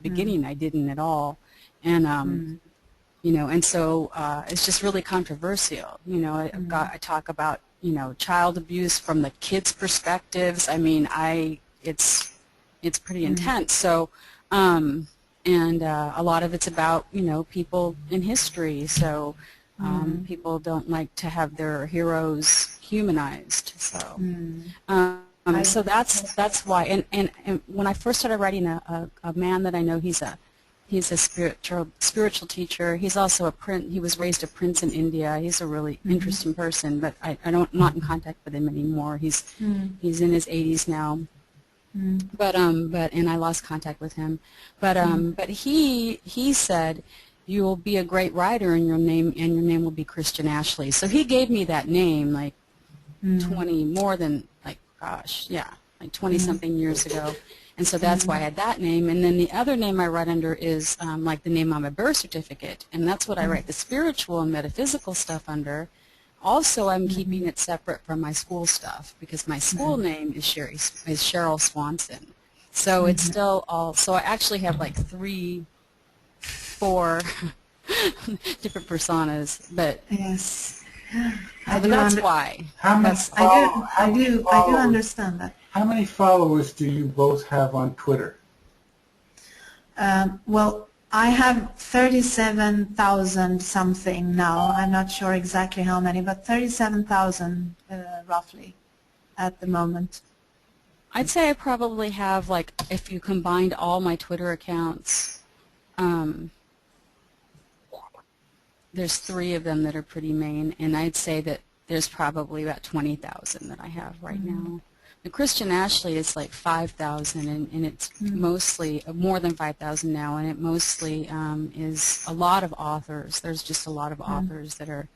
beginning I didn't at all, and you know, and so it's just really controversial. You know, I talk about, you know, child abuse from the kids' perspectives. I mean, it's pretty intense. So, and a lot of it's about, you know, people in history. So people don't like to have their heroes humanized. So, so that's why. And when I first started writing, a man that I know, he's a spiritual teacher. He's also he was raised a prince in India. He's a really interesting person, but I'm not in contact with him anymore. He's in his 80s now. But and I lost contact with him. But he said, you will be a great writer, and your name will be Christian Ashley. So he gave me that name like 20 something years ago. And so that's why I had that name. And then the other name I write under is like the name on my birth certificate. And that's what I write the spiritual and metaphysical stuff under. Also, I'm keeping it separate from my school stuff because my school name is Cheryl Swanson. So it's still all, so I actually have like 4 different personas. But yes, that's why. I do understand that. How many followers do you both have on Twitter? Well, I have 37,000 something now. I'm not sure exactly how many, but 37,000 roughly at the moment. I'd say I probably have, like, if you combined all my Twitter accounts, there's 3 of them that are pretty main, and I'd say that there's probably about 20,000 that I have right now. The Christian Ashley is like 5,000, and it's mostly more than 5,000 now, and it mostly is a lot of authors. There's just a lot of authors that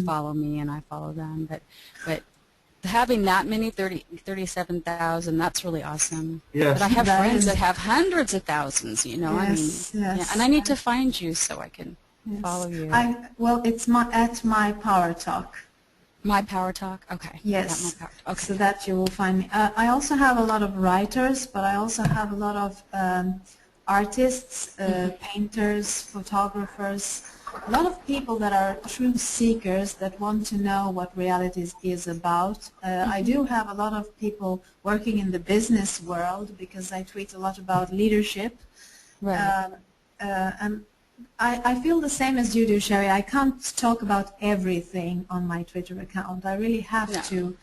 follow me, and I follow them. But having that many, 37,000, that's really awesome. Yes. But I have friends that have hundreds of thousands. You know, yes, I mean, yes. Yeah, and I need to find you so I can follow you. Well, it's at my Power Talk. My Power Talk? Okay. Yes. My Power Talk. Okay. So that you will find me. I also have a lot of writers, but I also have a lot of artists, painters, photographers, a lot of people that are truth seekers that want to know what reality is about. I do have a lot of people working in the business world because I tweet a lot about leadership. Right. And I feel the same as you do, Sherry. I can't talk about everything on my Twitter account. I really have to.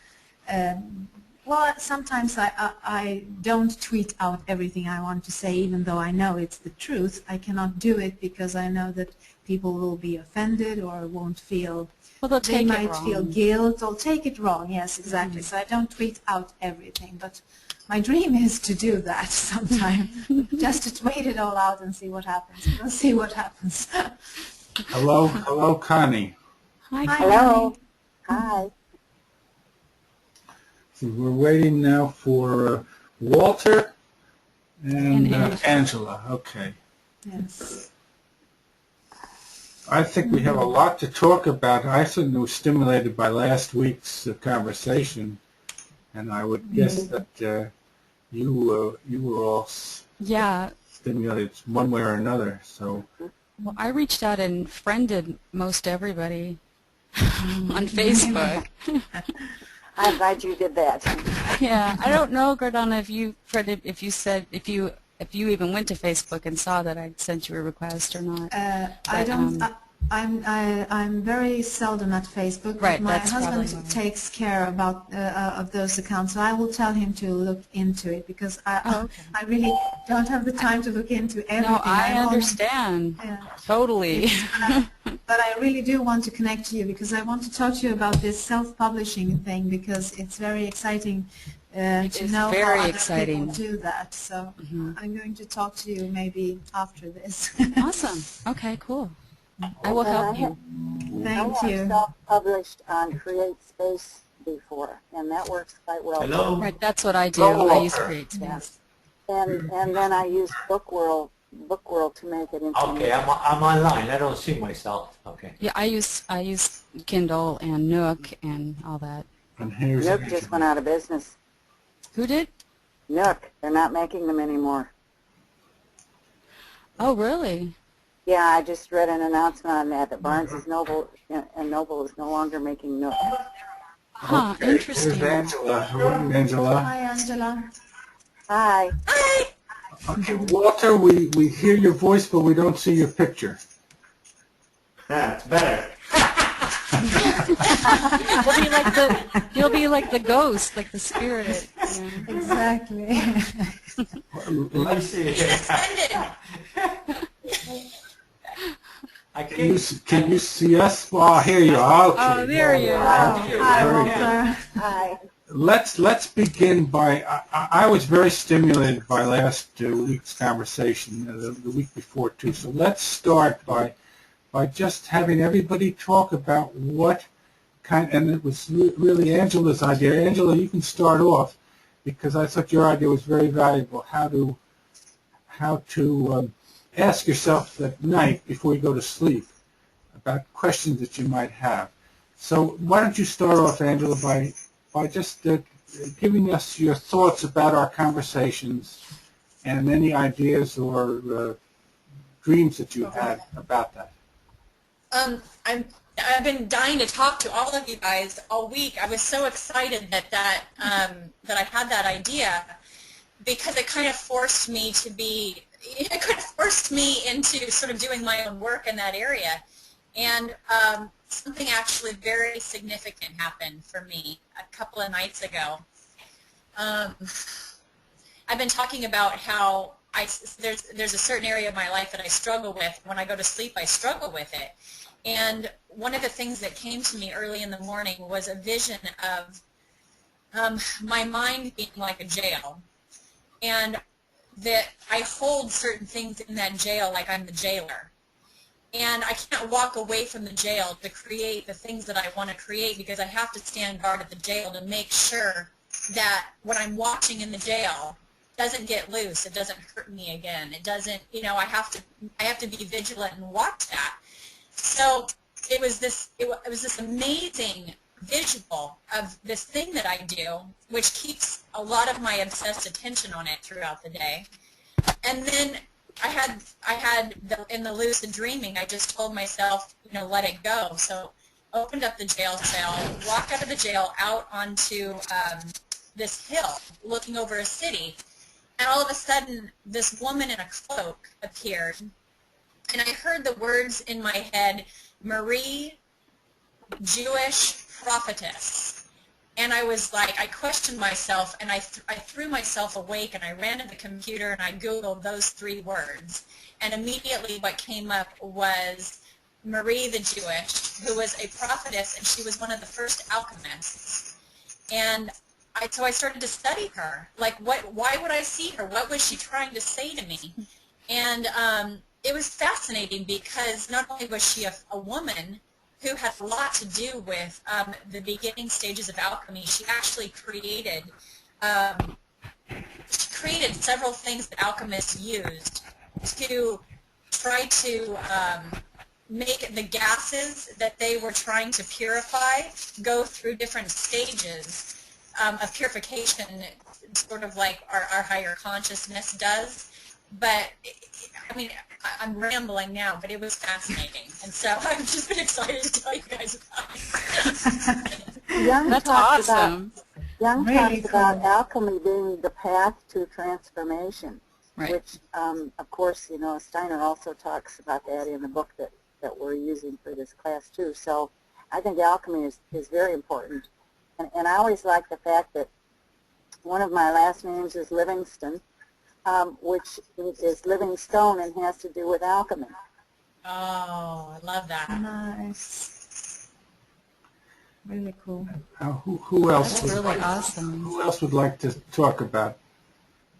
Well, sometimes I don't tweet out everything I want to say, even though I know it's the truth. I cannot do it because I know that people will be offended or won't feel. Well, they might feel guilt or take it wrong. Yes, exactly. So I don't tweet out everything, but my dream is to do that sometime, just to tweet it all out and see what happens. We'll see what happens. Hello, Connie. Hi, hello. Hi. So we're waiting now for Walter and Angela. Okay. Yes. I think we have a lot to talk about. I certainly was stimulated by last week's conversation, and I would guess that you were all stimulated one way or another. So, well, I reached out and friended most everybody on Facebook. I'm glad you did that. Yeah, I don't know, Gordana, if you even went to Facebook and saw that I sent you a request or not. I don't. I'm very seldom at Facebook. Right, but my that's husband takes care about of those accounts, so I will tell him to look into it because I really don't have the time to look into everything. No, I understand. Totally. But I really do want to connect to you because I want to talk to you about this self-publishing thing because it's very exciting to know how other people do that. So I'm going to talk to you maybe after this. Awesome. Okay, cool. I will help you. Thank you. I self-published on Create Space before, and that works quite well. Hello. Right, that's what I do. I use Create Space. And then I use Bookworld to make it into. Okay, I'm online. I don't see myself. Okay. Yeah, I use Kindle and Nook and all that. And here's Nook just went out of business. Who did? Nook. They're not making them anymore. Oh, really? Yeah, I just read an announcement on that Barnes is Noble and Noble is no longer making Nook. Huh, Okay, here's interesting. Angela. Hello, Angela. Hi, Angela. Hi. Okay, Walter, we hear your voice, but we don't see your picture. It's better. You'll be like the ghost, like the spirit. Yeah. Exactly. Let me see it. I Can you see us? Oh, here you are. Okay. Oh, there you Wow. are. Hi, Very Walter. Hi. Let's begin by, I was very stimulated by last week's conversation, the week before too, so let's start by just having everybody talk about what kind, and it was really Angela's idea. Angela, you can start off, because I thought your idea was very valuable, how to ask yourself at night before you go to sleep about questions that you might have. So why don't you start off, Angela, by just giving us your thoughts about our conversations and any ideas or dreams that you had about that. I've been dying to talk to all of you guys all week. I was so excited that I had that idea, because it kind of forced me into sort of doing my own work in that area. And something actually very significant happened for me a couple of nights ago. I've been talking about how there's a certain area of my life that I struggle with. When I go to sleep, I struggle with it. And one of the things that came to me early in the morning was a vision of my mind being like a jail, and that I hold certain things in that jail like I'm the jailer. And I can't walk away from the jail to create the things that I want to create, because I have to stand guard at the jail to make sure that what I'm watching in the jail doesn't get loose. It doesn't hurt me again. It doesn't, I have to be vigilant and watch that. So it was this amazing visual of this thing that I do, which keeps a lot of my obsessed attention on it throughout the day. And then in the lucid dreaming, I just told myself, let it go. So opened up the jail cell, walked out of the jail out onto this hill looking over a city, and all of a sudden this woman in a cloak appeared, and I heard the words in my head, Marie, Jewish prophetess. And I was like, I questioned myself, and I threw myself awake, and I ran to the computer, and I Googled those 3 words. And immediately what came up was Marie the Jewish, who was a prophetess, and she was one of the first alchemists. And so I started to study her. Like, why would I see her? What was she trying to say to me? And it was fascinating, because not only was she a woman who had a lot to do with the beginning stages of alchemy, she actually created several things that alchemists used to try to make the gases that they were trying to purify go through different stages of purification, sort of like our higher consciousness does. But, I mean, I'm rambling now, but it was fascinating. And so I've just been excited to tell you guys about it. That's awesome. Jung Really talks about cool. alchemy being the path to transformation, Right. which, of course, Steiner also talks about that in the book that we're using for this class, too. So I think alchemy is very important. And I always like the fact that one of my last names is Livingston, which is living stone and has to do with alchemy. Oh, I love that. Nice. Really cool. Who else? That's really awesome. Who else would like to talk about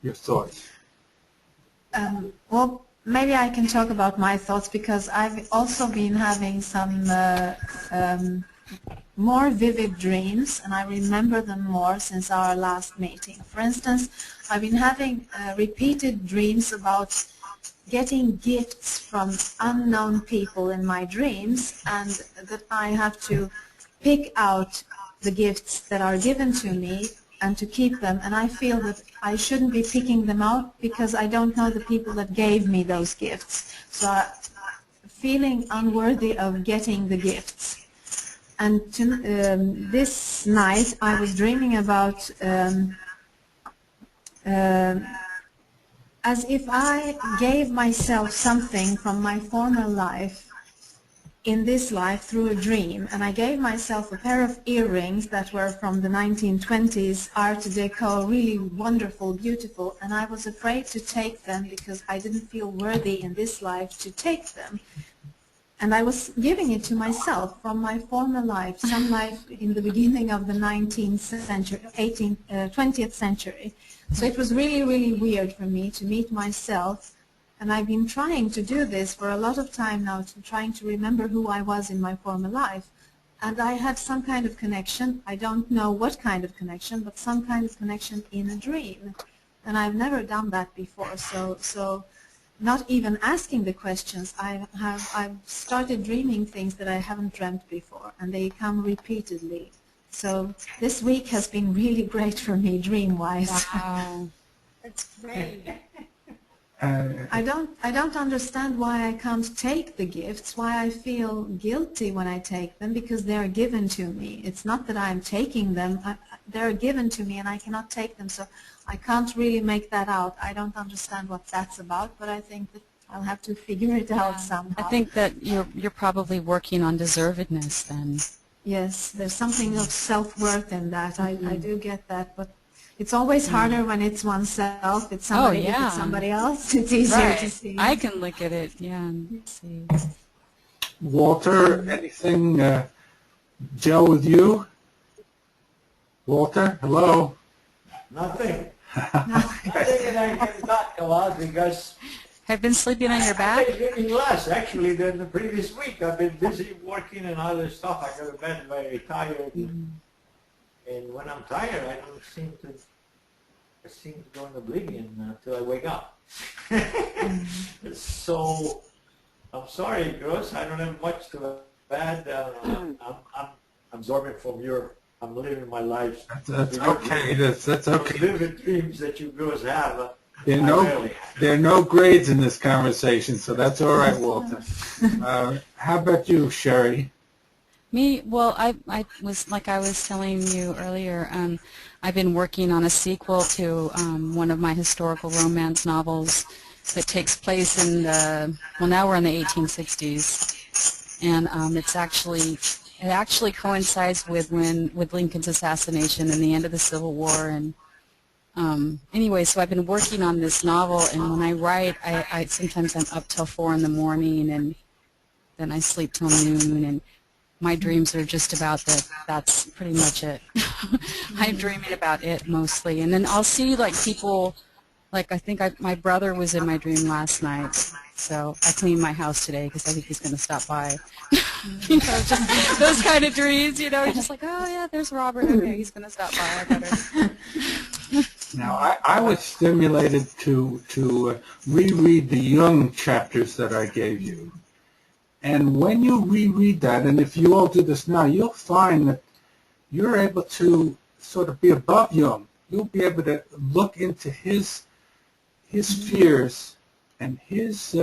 your thoughts? Well, maybe I can talk about my thoughts, because I've also been having some more vivid dreams, and I remember them more since our last meeting. For instance, I've been having repeated dreams about getting gifts from unknown people in my dreams, and that I have to pick out the gifts that are given to me and to keep them, and I feel that I shouldn't be picking them out because I don't know the people that gave me those gifts. So feeling unworthy of getting the gifts. And this night I was dreaming about as if I gave myself something from my former life in this life through a dream, and I gave myself a pair of earrings that were from the 1920s, Art Deco, really wonderful, beautiful, and I was afraid to take them because I didn't feel worthy in this life to take them. And I was giving it to myself from my former life, some life in the beginning of the 19th century, 20th century. So it was really, really weird for me to meet myself. And I've been trying to do this for a lot of time now, trying to remember who I was in my former life. And I had some kind of connection. I don't know what kind of connection, but some kind of connection in a dream. And I've never done that before. So not even asking the questions, I've started dreaming things that I haven't dreamt before, and they come repeatedly. So this week has been really great for me, dream-wise. Wow. That's great. I don't understand why I can't take the gifts, why I feel guilty when I take them, because they're given to me. It's not that I'm taking them, they're given to me and I cannot take them, so I can't really make that out. I don't understand what that's about, but I think that I'll have to figure it out somehow. I think that you're probably working on deservedness then. Yes, there's something of self-worth in that. I do get that, but it's always harder when it's oneself. It's somebody, if it's somebody else, it's easier to see. I can look at it, and see. Walter, anything gel with you? Walter, hello? Nothing. Nothing that I can talk about because Have been sleeping on your I've back? been getting less actually than the previous week. I've been busy working and other stuff. I go to bed very tired. And when I'm tired, I don't seem to. I seem to go in oblivion until I wake up. So I'm sorry, girls. I don't have much to add. I'm absorbing from your. I'm living my life. That's okay. That's okay. Vivid dreams that you girls have. There are no grades in this conversation, so that's all right, Walter. How about you, Sherry? Me, well, I was, like I was telling you earlier, I've been working on a sequel to one of my historical romance novels that takes place in the, well, now we're in the 1860s, and it actually coincides with Lincoln's assassination and the end of the Civil War, and anyway, so I've been working on this novel, and when I write, I sometimes I'm up till 4 in the morning, and then I sleep till noon, and my dreams are just about that. That's pretty much it. I'm dreaming about it mostly, and then I'll see like people, like I think my brother was in my dream last night, so I cleaned my house today because I think he's going to stop by. You know, just those kind of dreams, you know, just like, oh yeah, there's Robert, okay, he's going to stop by, I better. Now, I was stimulated to reread the Jung chapters that I gave you. And when you reread that, and if you all do this now, you'll find that you're able to sort of be above Jung. You'll be able to look into his fears and his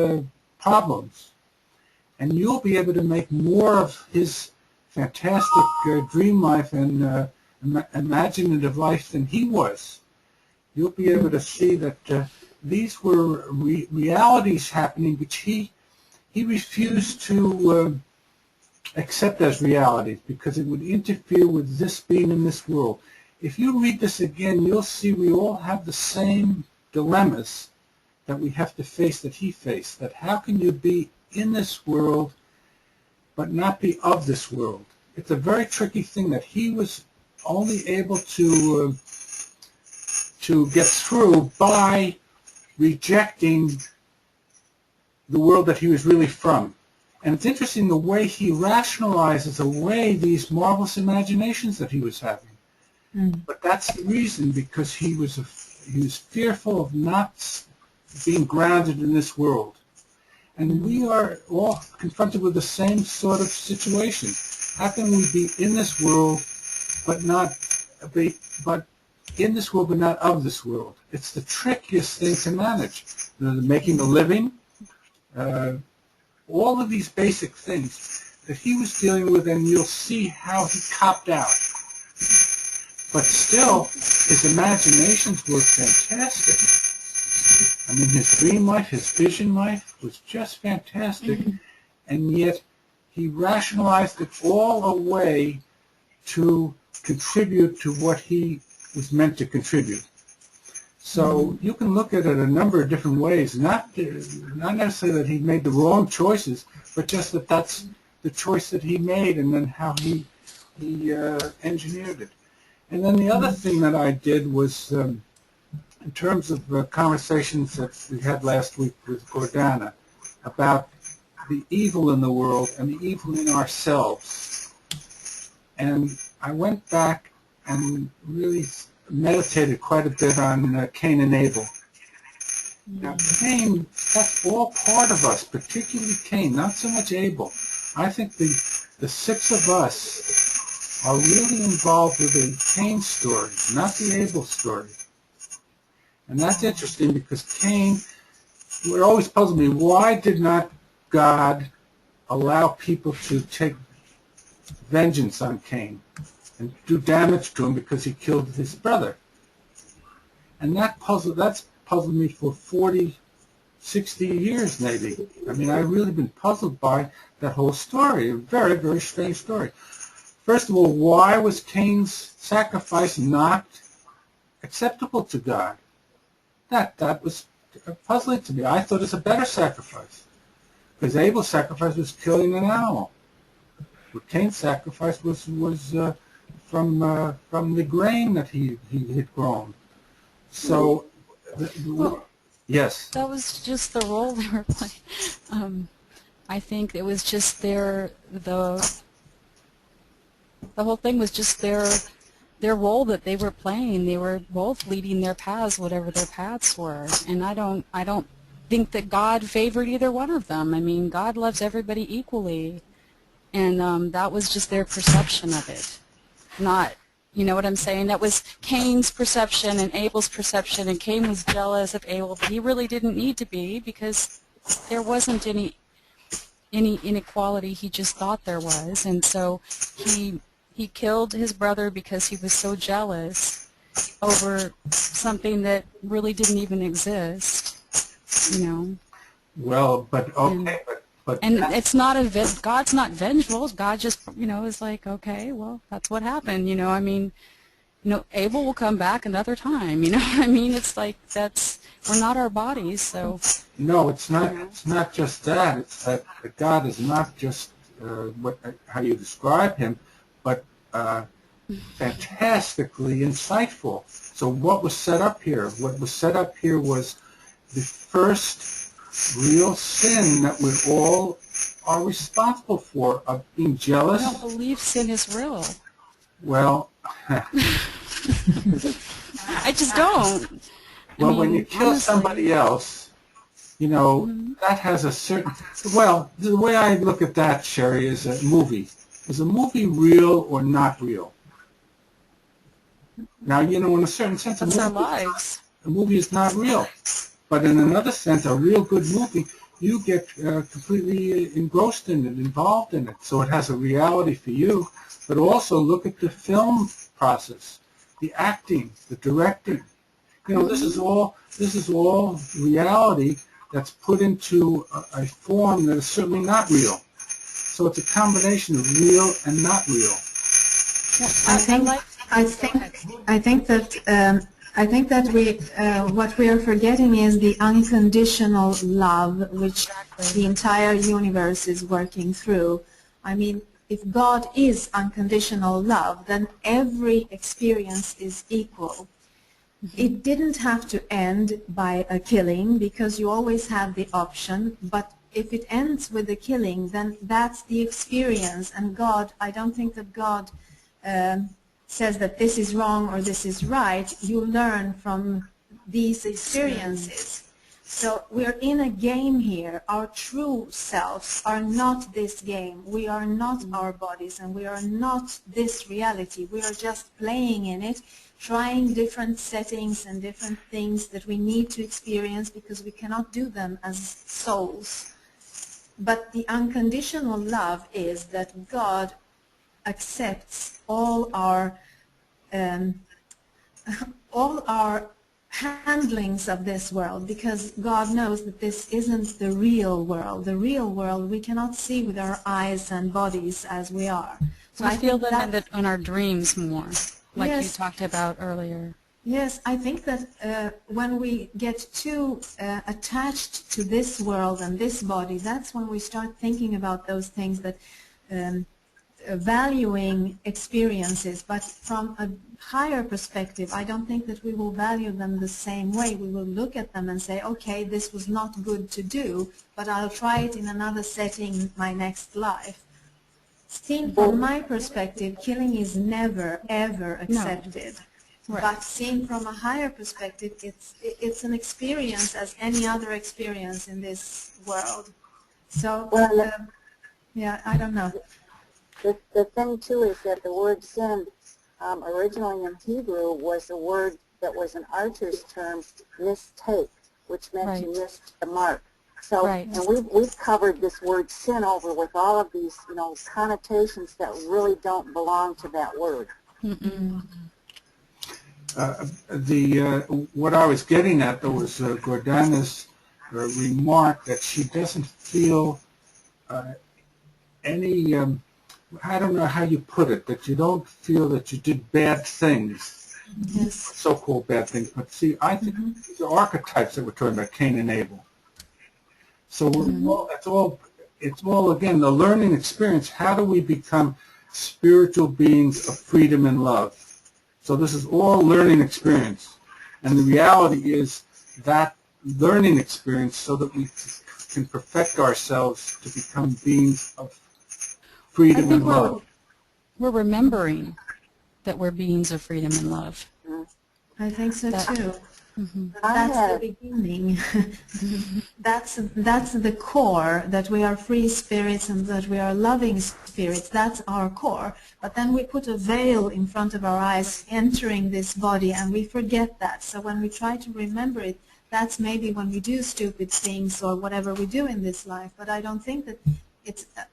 problems, and you'll be able to make more of his fantastic dream life and imaginative life than he was. You'll be able to see that these were realities happening which he refused to accept as realities because it would interfere with this being in this world. If you read this again, you'll see we all have the same dilemmas that we have to face that he faced. That how can you be in this world but not be of this world? It's a very tricky thing that he was only able to get through by rejecting the world that he was really from. And it's interesting the way he rationalizes away these marvelous imaginations that he was having. But that's the reason, because he was fearful of not being grounded in this world. And we are all confronted with the same sort of situation. How can we be in this world but not be, but in this world but not of this world. It's the trickiest thing to manage. Making a living, all of these basic things that he was dealing with, and you'll see how he copped out. But still, his imaginations were fantastic. I mean, his dream life, his vision life was just fantastic, and yet he rationalized it all away to contribute to what he was meant to contribute. So you can look at it a number of different ways, not necessarily that he made the wrong choices, but just that that's the choice that he made, and then how he engineered it. And then the other thing that I did was, in terms of conversations that we had last week with Gordana about the evil in the world and the evil in ourselves. And I went back and really meditated quite a bit on Cain and Abel. Now, Cain, that's all part of us, particularly Cain, not so much Abel. I think the six of us are really involved with the Cain story, not the Abel story. And that's interesting because Cain, it always puzzled me, why did not God allow people to take vengeance on Cain and do damage to him because he killed his brother? And that's puzzled me for 40, 60 years maybe. I mean, I've really been puzzled by that whole story, a very, very strange story. First of all, why was Cain's sacrifice not acceptable to God? That was puzzling to me. I thought it was a better sacrifice, because Abel's sacrifice was killing an animal. But Cain's sacrifice was from the grain that he had grown. So, yes. That was just the role they were playing. I think it was just the whole thing was just their role that they were playing. They were both leading their paths, whatever their paths were. And I don't think that God favored either one of them. I mean, God loves everybody equally, and that was just their perception of it. Not, you know what I'm saying? That was Cain's perception and Abel's perception, and Cain was jealous of Abel, but he really didn't need to be, because there wasn't any inequality. He just thought there was, and so he killed his brother because he was so jealous over something that really didn't even exist, you know. Well, but okay, and it's not God's not vengeful. God just, you know, is like, okay, well, that's what happened, you know. I mean, you know, Abel will come back another time, you know what I mean? It's like, we're not our bodies, so. No, it's not. It's not just that. It's that God is not just how you describe him, but fantastically insightful. So what was set up here? What was set up here was the first real sin that we all are responsible for, of being jealous. I don't believe sin is real. Well, I just don't. Well, when you kill somebody else, you know, that has a certain... Well, the way I look at that, Sherry, is a movie. Is a movie real or not real? Now, you know, in a certain sense, That's our lives. A movie is not real. But in another sense, a real good movie, you get completely engrossed in it, involved in it. So it has a reality for you. But also look at the film process, the acting, the directing. You know, this is all reality that's put into a form that is certainly not real. So it's a combination of real and not real. I think that what we are forgetting is the unconditional love which the entire universe is working through. I mean, if God is unconditional love, then every experience is equal. It didn't have to end by a killing, because you always have the option, but if it ends with the killing, then that's the experience. And God, I don't think that God says that this is wrong or this is right. You learn from these experiences. So we're in a game here. Our true selves are not this game. We are not our bodies, and we are not this reality. We are just playing in it trying different settings and different things that we need to experience because we cannot do them as souls. But the unconditional love is that God accepts all our handlings of this world, because God knows that this isn't the real world. The real world we cannot see with our eyes and bodies as we are. So I feel them in our dreams more, like you talked about earlier. Yes, I think that when we get too attached to this world and this body, that's when we start thinking about those things that valuing experiences, but from a higher perspective, I don't think that we will value them the same way. We will look at them and say, okay, this was not good to do, but I'll try it in another setting in my next life. Seen from my perspective, killing is never, ever accepted. No. Right. But seen from a higher perspective, it's an experience as any other experience in this world. So, yeah, I don't know. The thing, too, is that the word sin, originally in Hebrew, was a word that was an archer's term, mistake, which meant you missed the mark. So, and we've covered this word sin over with all of these, connotations that really don't belong to that word. Mm-mm. What I was getting at, though, was Gordana's remark that she doesn't feel any... I don't know how you put it, that you don't feel that you did bad things, so-called bad things. But see, I think these are archetypes that we're talking about, Cain and Abel. So it's all, again, the learning experience. How do we become spiritual beings of freedom and love? So this is all learning experience. And the reality is that learning experience so that we can perfect ourselves to become beings of freedom and love. We're remembering that we're beings of freedom and love. I think so too. That's the beginning. That's the core, that we are free spirits and that we are loving spirits. That's our core. But then we put a veil in front of our eyes entering this body, and we forget that. So when we try to remember it, that's maybe when we do stupid things or whatever we do in this life. But I don't think that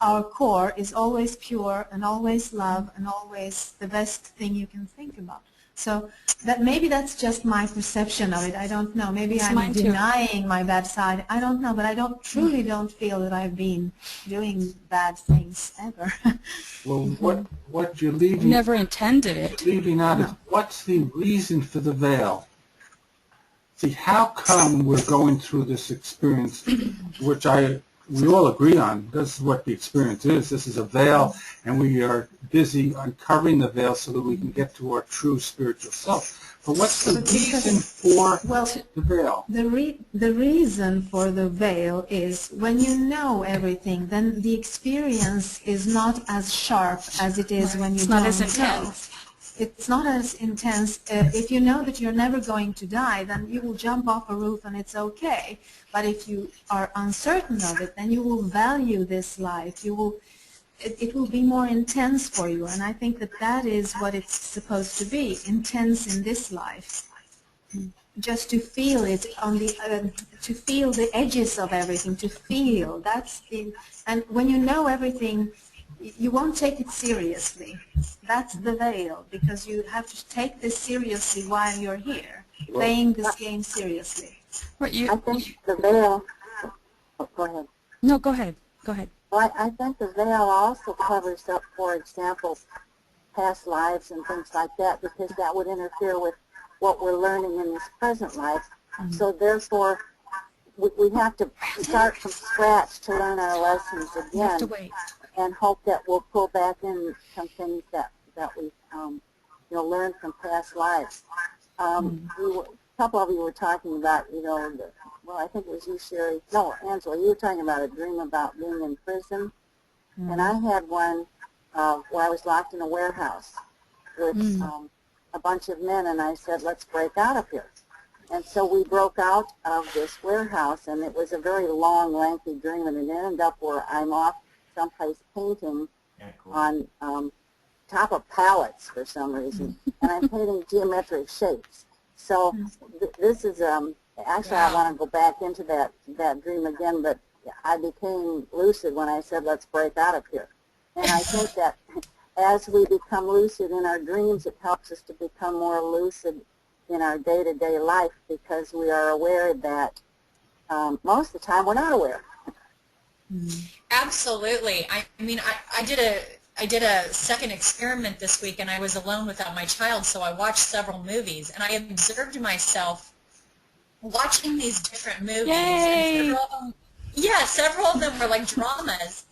our core is always pure and always love and always the best thing you can think about. So that maybe that's just my perception of it. I don't know. Maybe I'm denying my bad side. I don't know, but I truly don't feel that I've been doing bad things ever. Well, what you're leaving... You never intended it. Leaving out is, what's the reason for the veil? See, how come we're going through this experience, which we all agree on? This is what the experience is. This is a veil, and we are busy uncovering the veil so that we can get to our true spiritual self. But what's the reason for the veil? The reason for the veil is when you know everything, then the experience is not as sharp as it is when you don't know. It's not as intense. It's not as intense. If you know that you're never going to die, then you will jump off a roof and it's okay. But if you are uncertain of it, then you will value this life. It will be more intense for you. And I think that is what it's supposed to be, intense in this life. Just to feel it to feel the edges of everything, to feel. And when you know everything, you won't take it seriously. That's the veil, because you have to take this seriously while you're here, playing this game seriously. I think the veil... Oh, go ahead. No, go ahead. Go ahead. Well, I think the veil also covers up, for example, past lives and things like that, because that would interfere with what we're learning in this present life. So therefore, we have to start from scratch to learn our lessons again. You have to wait. And hope that we'll pull back in some things that we learned from past lives. A couple of you were talking about, I think it was you, Sherry. No, Angela, you were talking about a dream about being in prison. And I had one where I was locked in a warehouse with a bunch of men, and I said, let's break out of here. And so we broke out of this warehouse, and it was a very long, lengthy dream, and it ended up where I'm off someplace painting on top of pallets for some reason, and I'm painting geometric shapes. So this is, actually I want to go back into that dream again, but I became lucid when I said, let's break out of here. And I think that as we become lucid in our dreams, it helps us to become more lucid in our day-to-day life, because we are aware that most of the time we're not aware. Absolutely. I mean, I did a second experiment this week, and I was alone without my child, so I watched several movies, and I observed myself watching these different movies. Yay! And several of them were like dramas,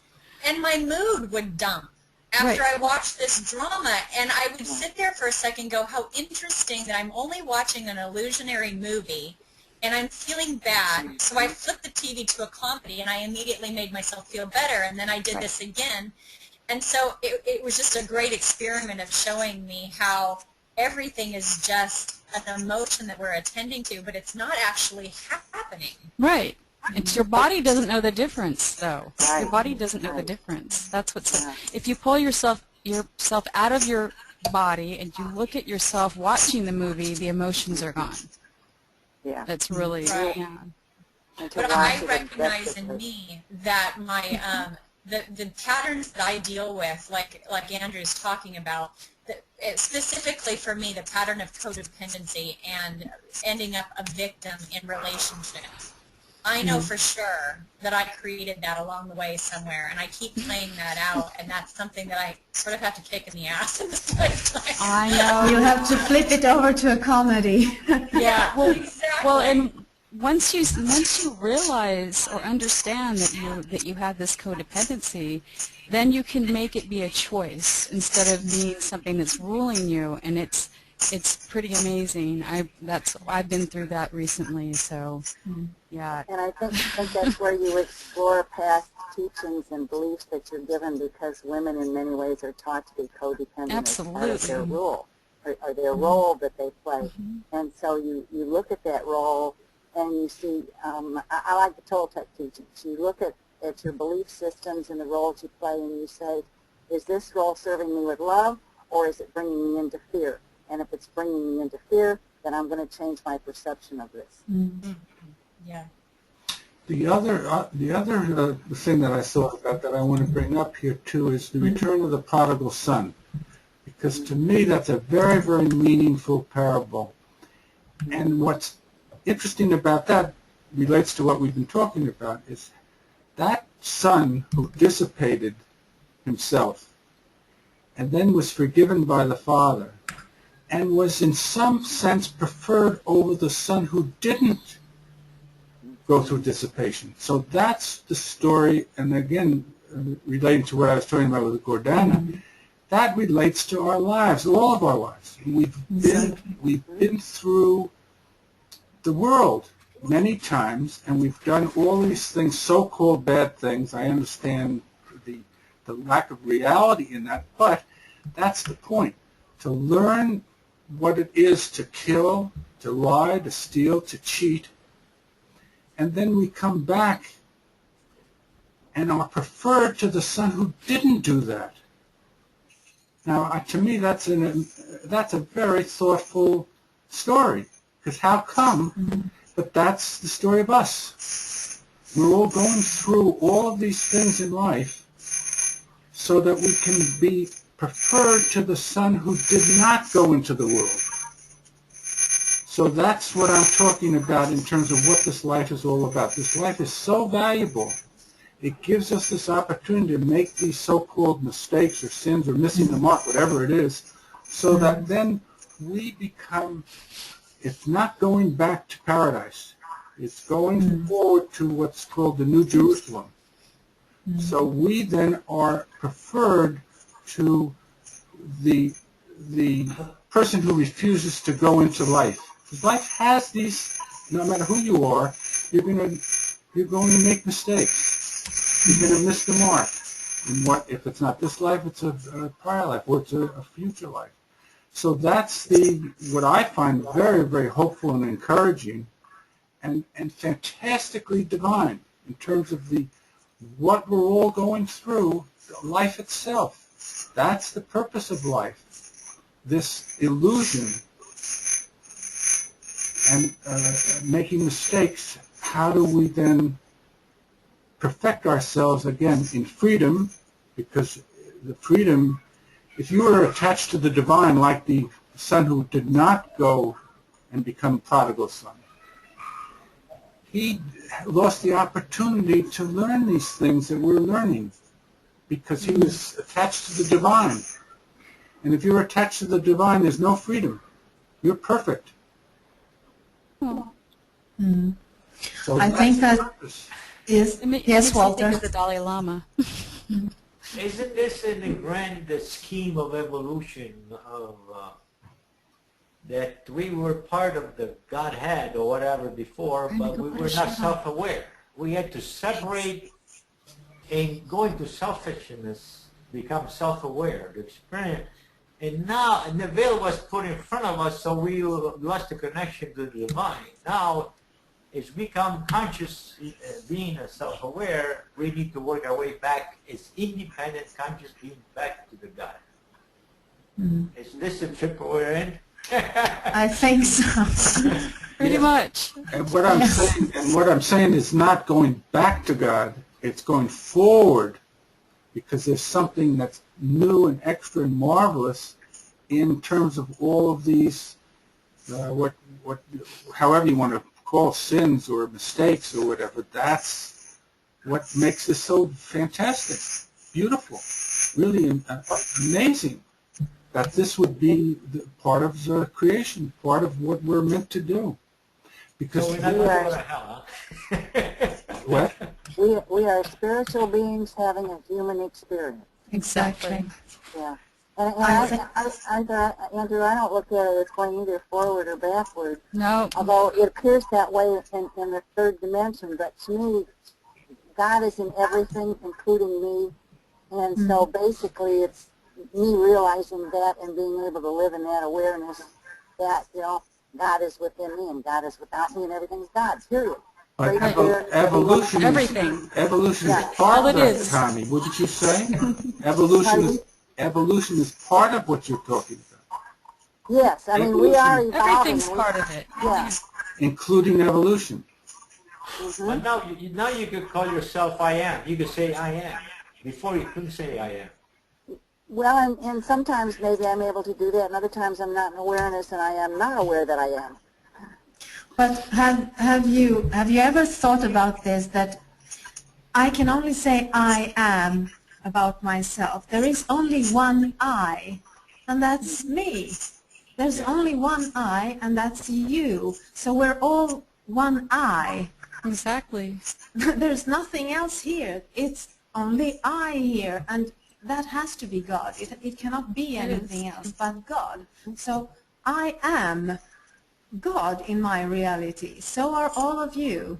and my mood would dump after I watched this drama, and I would sit there for a second and go, how interesting that I'm only watching an illusionary movie, and I'm feeling bad. So I flipped the TV to a comedy, and I immediately made myself feel better, and then I did this again. And so it was just a great experiment of showing me how everything is just an emotion that we're attending to, but it's not actually happening. Right. It's your body doesn't know the difference, though. Right. Your body doesn't know the difference. That's what's. If you pull yourself out of your body and you look at yourself watching the movie, the emotions are gone. Yeah. That's really yeah. But I recognize in me that my the patterns that I deal with, like Andrew's talking about, specifically for me, the pattern of codependency and ending up a victim in relationships. I know for sure that I created that along the way somewhere, and I keep playing that out, and that's something that I sort of have to kick in the ass in this lifetime. I know. You have to flip it over to a comedy. Yeah. Well, exactly. well, and once you realize or understand that you have this codependency, then you can make it be a choice instead of being something that's ruling you, and it's pretty amazing. I've been through that recently, so yeah. And I think that's where you explore past teachings and beliefs that you're given, because women in many ways are taught to be codependent as part of their role, or their role that they play. And so you look at that role and you see, I like the Toltec teachings. You look at your belief systems and the roles you play, and you say, is this role serving me with love, or is it bringing me into fear? And if it's bringing me into fear, then I'm going to change my perception of this. Yeah. The other thing that I thought about that I want to bring up here too is the return of the prodigal son, because to me that's a very, very meaningful parable. And what's interesting about that relates to what we've been talking about, is that son who dissipated himself and then was forgiven by the father and was in some sense preferred over the son who didn't go through dissipation. So that's the story, and again, relating to what I was talking about with Gordana, that relates to our lives, all of our lives. We've been through the world many times, and we've done all these things, so-called bad things. I understand the lack of reality in that, but that's the point, to learn what it is to kill, to lie, to steal, to cheat, and then we come back and are preferred to the son who didn't do that. Now, to me, that's a very thoughtful story, because how come? But that's the story of us. We're all going through all of these things in life so that we can be preferred to the son who did not go into the world. So that's what I'm talking about in terms of what this life is all about. This life is so valuable. It gives us this opportunity to make these so-called mistakes or sins or missing the mark, whatever it is, so that then we become, it's not going back to paradise. It's going forward to what's called the New Jerusalem. So we then are preferred to the person who refuses to go into life. Because life has these, no matter who you are, you're going to make mistakes. You're going to miss the mark. And what if it's not this life, it's a prior life, or it's a future life. So that's what I find very, very hopeful and encouraging, and fantastically divine in terms of what we're all going through, life itself. That's the purpose of life, this illusion and making mistakes. How do we then perfect ourselves again in freedom? Because the freedom, if you are attached to the divine, like the son who did not go and become prodigal son, he lost the opportunity to learn these things that we're learning because he was attached to the divine. And if you're attached to the divine, there's no freedom. You're perfect. Mm. So I think that is, yes, Walter. Think of the Dalai Lama. Isn't this in the grand scheme of evolution of that we were part of the Godhead or whatever before, but we were not self-aware. We had to separate and go into selfishness, become self-aware, to experience. And now, and the veil was put in front of us, so we lost the connection to the divine. Now, as we become conscious, being self-aware, we need to work our way back as independent, conscious being back to the God. Mm. Is this the trip we're in? I think so. Pretty much. And what I'm saying is not going back to God. It's going forward, because there's something that's new and extra and marvelous in terms of all of these, however you want to call sins or mistakes or whatever. That's what makes this so fantastic, beautiful, really amazing. That this would be part of the creation, part of what we're meant to do. Because so we're not going to go to hell, huh? What? We are spiritual beings having a human experience. Exactly. Yeah. And Andrew, I don't look at it as going either forward or backward. No. Although it appears that way in the third dimension, but to me, God is in everything, including me. And so basically it's me realizing that and being able to live in that awareness that, God is within me and God is without me and everything's God's, period. But evolution is part of that, Tommy, wouldn't you say? Evolution is part of what you're talking about. Yes, I mean, we are evolving. Everything's part of it. Yeah. Including evolution. Mm-hmm. But now you could call yourself I am. You could say I am. Before you couldn't say I am. Well, and sometimes maybe I'm able to do that, and other times I'm not in awareness and I am not aware that I am. But have you ever thought about this, that I can only say I am about myself? There is only one I, and that's me. There's only one I, and that's you. So we're all one I. Exactly. There's nothing else here. It's only I here, and that has to be God. It cannot be anything else but God. So I am God in my reality. So are all of you.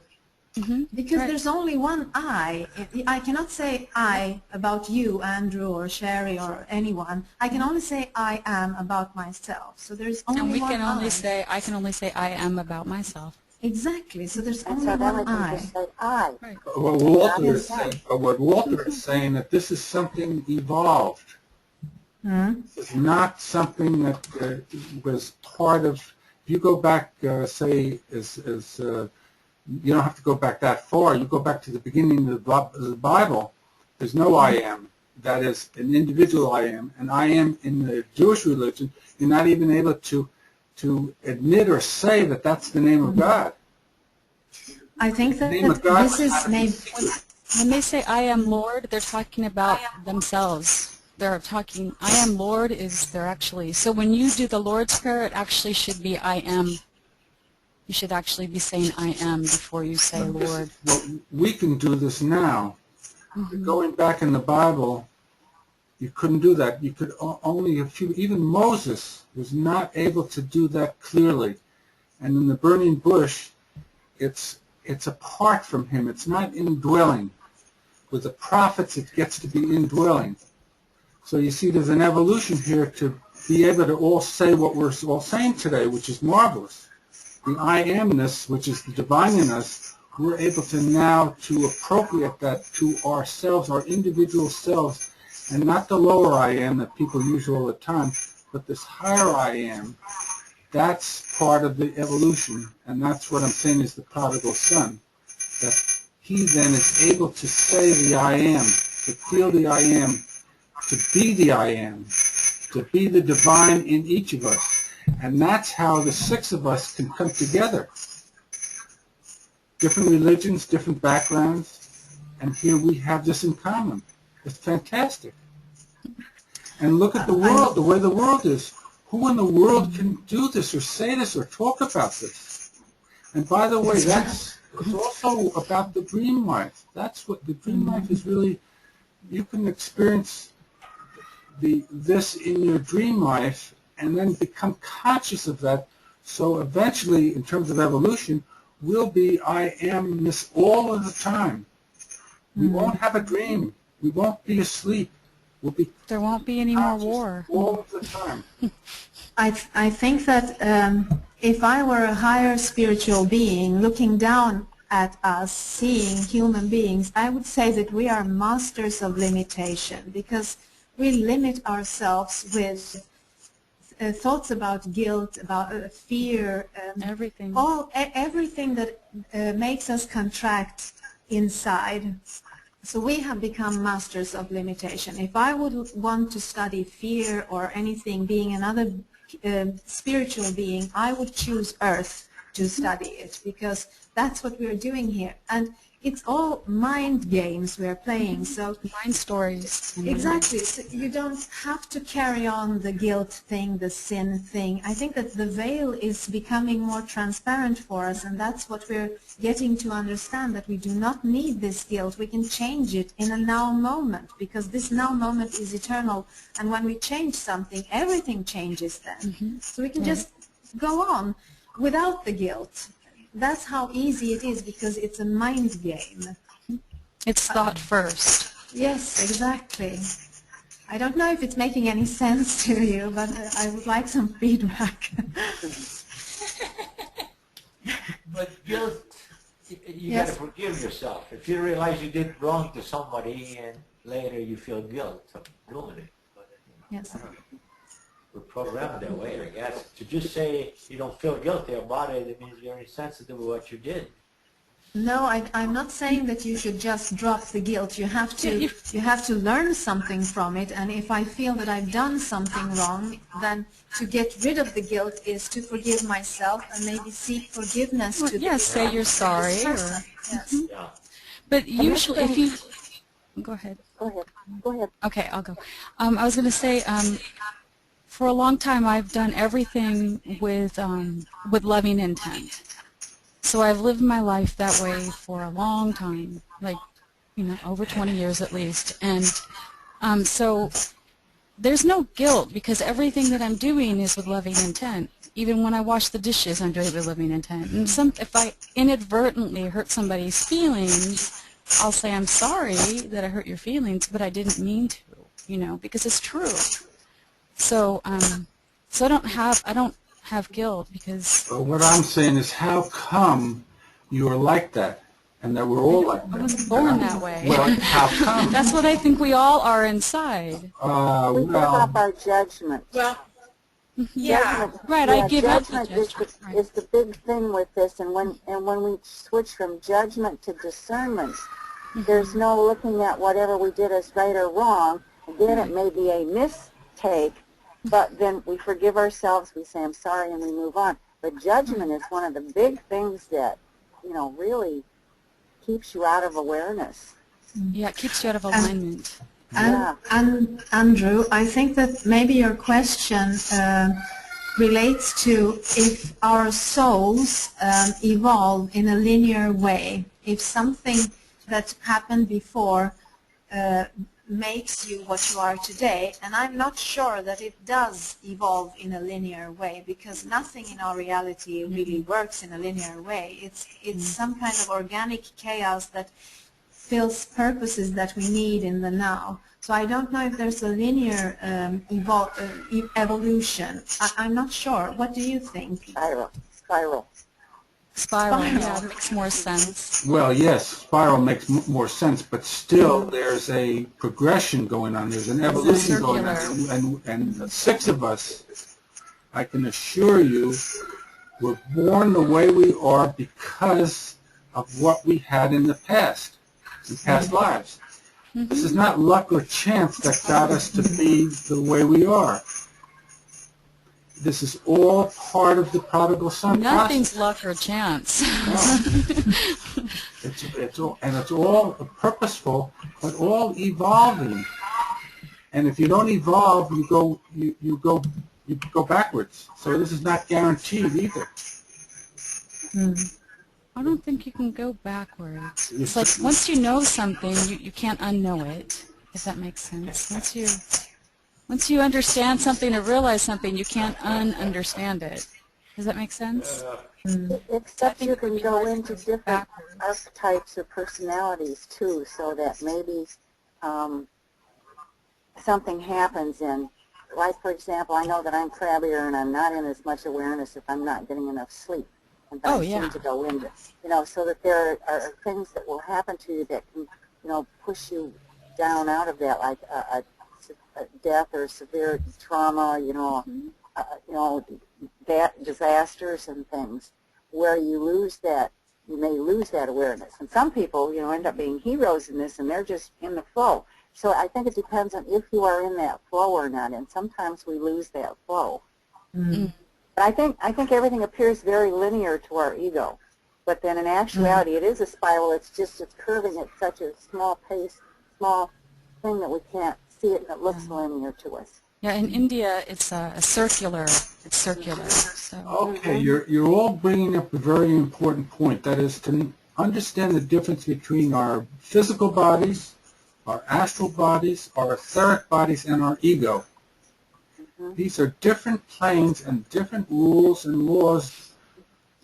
Because there's only one I. I cannot say I about you, Andrew, or Sherry, or anyone. I can only say I am about myself. So there's only one I. And we can only say, I can only say I am about myself. Exactly. So there's only one I. Just say I. Right. What Walter is saying, that this is something evolved. It's not something that was part of. If you go back, say, you don't have to go back that far. You go back to the beginning of the Bible. There's no I am. That is an individual I am. And I am in the Jewish religion. You're not even able to admit or say that that's the name of God. I think that this is maybe. When they say I am Lord, they're talking about themselves. They're talking, I am Lord is they're actually, so when you do the Lord's Prayer, it actually should be I am. You should actually be saying I am before you say Lord. Well, we can do this now. Going back in the Bible, you couldn't do that. You could only even Moses was not able to do that clearly. And in the burning bush, it's apart from him. It's not indwelling. With the prophets, it gets to be indwelling. So you see, there's an evolution here to be able to all say what we're all saying today, which is marvelous. The I amness, which is the divine in us, we're able to now to appropriate that to ourselves, our individual selves, And not the lower I am that people use all the time, but this higher I am, that's part of the evolution. And that's what I'm saying is the prodigal son. That he then is able to say the I am, to feel the I am, to be the I am, to be the divine in each of us. And that's how the six of us can come together. Different religions, different backgrounds, and here we have this in common. It's fantastic. And look at the world, the way the world is. Who in the world can do this or say this or talk about this? And by the way, it's also about the dream life. That's what the dream life is really. You can experience this in your dream life and then become conscious of that. So eventually, in terms of evolution, we'll be I am this all of the time. We won't have a dream. We won't be asleep. We'll be There won't be any more war. all of the time. I think that if I were a higher spiritual being looking down at us, seeing human beings, I would say that we are masters of limitation because we limit ourselves with thoughts about guilt, about fear, Everything. everything that makes us contract inside. So we have become masters of limitation. If I would want to study fear or anything, being another spiritual being, I would choose Earth to study it because that's what we're doing here. And it's all mind games we're playing. So Mind stories. exactly. So you don't have to carry on the guilt thing, the sin thing. I think that the veil is becoming more transparent for us, and that's what we're getting to understand, that we do not need this guilt. We can change it in a now moment because this now moment is eternal. And when we change something, everything changes then. So we can just go on without the guilt. That's how easy it is because it's a mind game. It's thought first. Yes, exactly. I don't know if it's making any sense to you, but I would like some feedback. But guilt, you Yes. got to forgive yourself. If you realize you did wrong to somebody and later you feel guilt of doing it. But, Yes. we're programmed that way, I guess. To just say you don't feel guilty about it, it means you're insensitive to what you did. No, I'm not saying that you should just drop the guilt. You have to learn something from it. And if I feel that I've done something wrong, then to get rid of the guilt is to forgive myself and maybe seek forgiveness to Yes, say you're sorry. person. Yes. Yeah. But usually, if you go ahead. Go ahead. Go ahead. Okay, I'll go. I was going to say, for a long time, I've done everything with loving intent. So I've lived my life that way for a long time, like, over 20 years at least. And so there's no guilt because everything that I'm doing is with loving intent. Even when I wash the dishes, I'm doing it with loving intent. And if I inadvertently hurt somebody's feelings, I'll say I'm sorry that I hurt your feelings, but I didn't mean to, because it's true. So I don't have guilt because But what I'm saying is, how come you are like that, and that we're all like that? I wasn't born that way. Well, how come? That's what I think we all are inside. We give up our judgment. Well, yeah. Judgment, Right, I give up the judgment judgment. Right. is the big thing with this, and when we switch from judgment to discernment, there's no looking at whatever we did as right or wrong. Again, it may be a mistake, but then we forgive ourselves, we say I'm sorry, and we move on. But judgment is one of the big things that, really keeps you out of awareness. Yeah, it keeps you out of alignment. And Andrew, I think that maybe your question relates to if our souls evolve in a linear way. If something that happened before makes you what you are today, and I'm not sure that it does evolve in a linear way because nothing in our reality really works in a linear way. It's some kind of organic chaos that fills purposes that we need in the now. So I don't know if there's a linear evolution. I'm not sure. What do you think? Spiral. Spiral, yeah, makes more sense. Well, yes, spiral makes more sense, but still there's a progression going on. There's an evolution going on. And the six of us, I can assure you, were born the way we are because of what we had in the past, in past lives. This is not luck or chance that got us to be the way we are. This is all part of the prodigal son process. Nothing's luck or chance. No. It's all purposeful, but all evolving. And if you don't evolve, you go backwards. So this is not guaranteed either. I don't think you can go backwards. It's like once you know something, you can't unknow it, if that makes sense. Once you understand something or realize something, you can't un-understand it. Does that make sense? Except you can go into different archetypes or personalities too, so that maybe something happens and, like for example, I know that I'm crabbier and I'm not in as much awareness if I'm not getting enough sleep. And I seem to go into, so that there are things that will happen to you that can, push you down out of that, like a death or severe trauma, disasters and things, where you may lose that awareness. And some people, end up being heroes in this, and they're just in the flow. So I think it depends on if you are in that flow or not, and sometimes we lose that flow. Mm-hmm. But I think everything appears very linear to our ego. But then in actuality, it is a spiral. It's curving at such a small pace, small thing that we can't see it, and it looks linear to us. Yeah, in India, it's circular. It's circular. So. Okay, you're all bringing up a very important point. That is to understand the difference between our physical bodies, our astral bodies, our etheric bodies, and our ego. These are different planes, and different rules and laws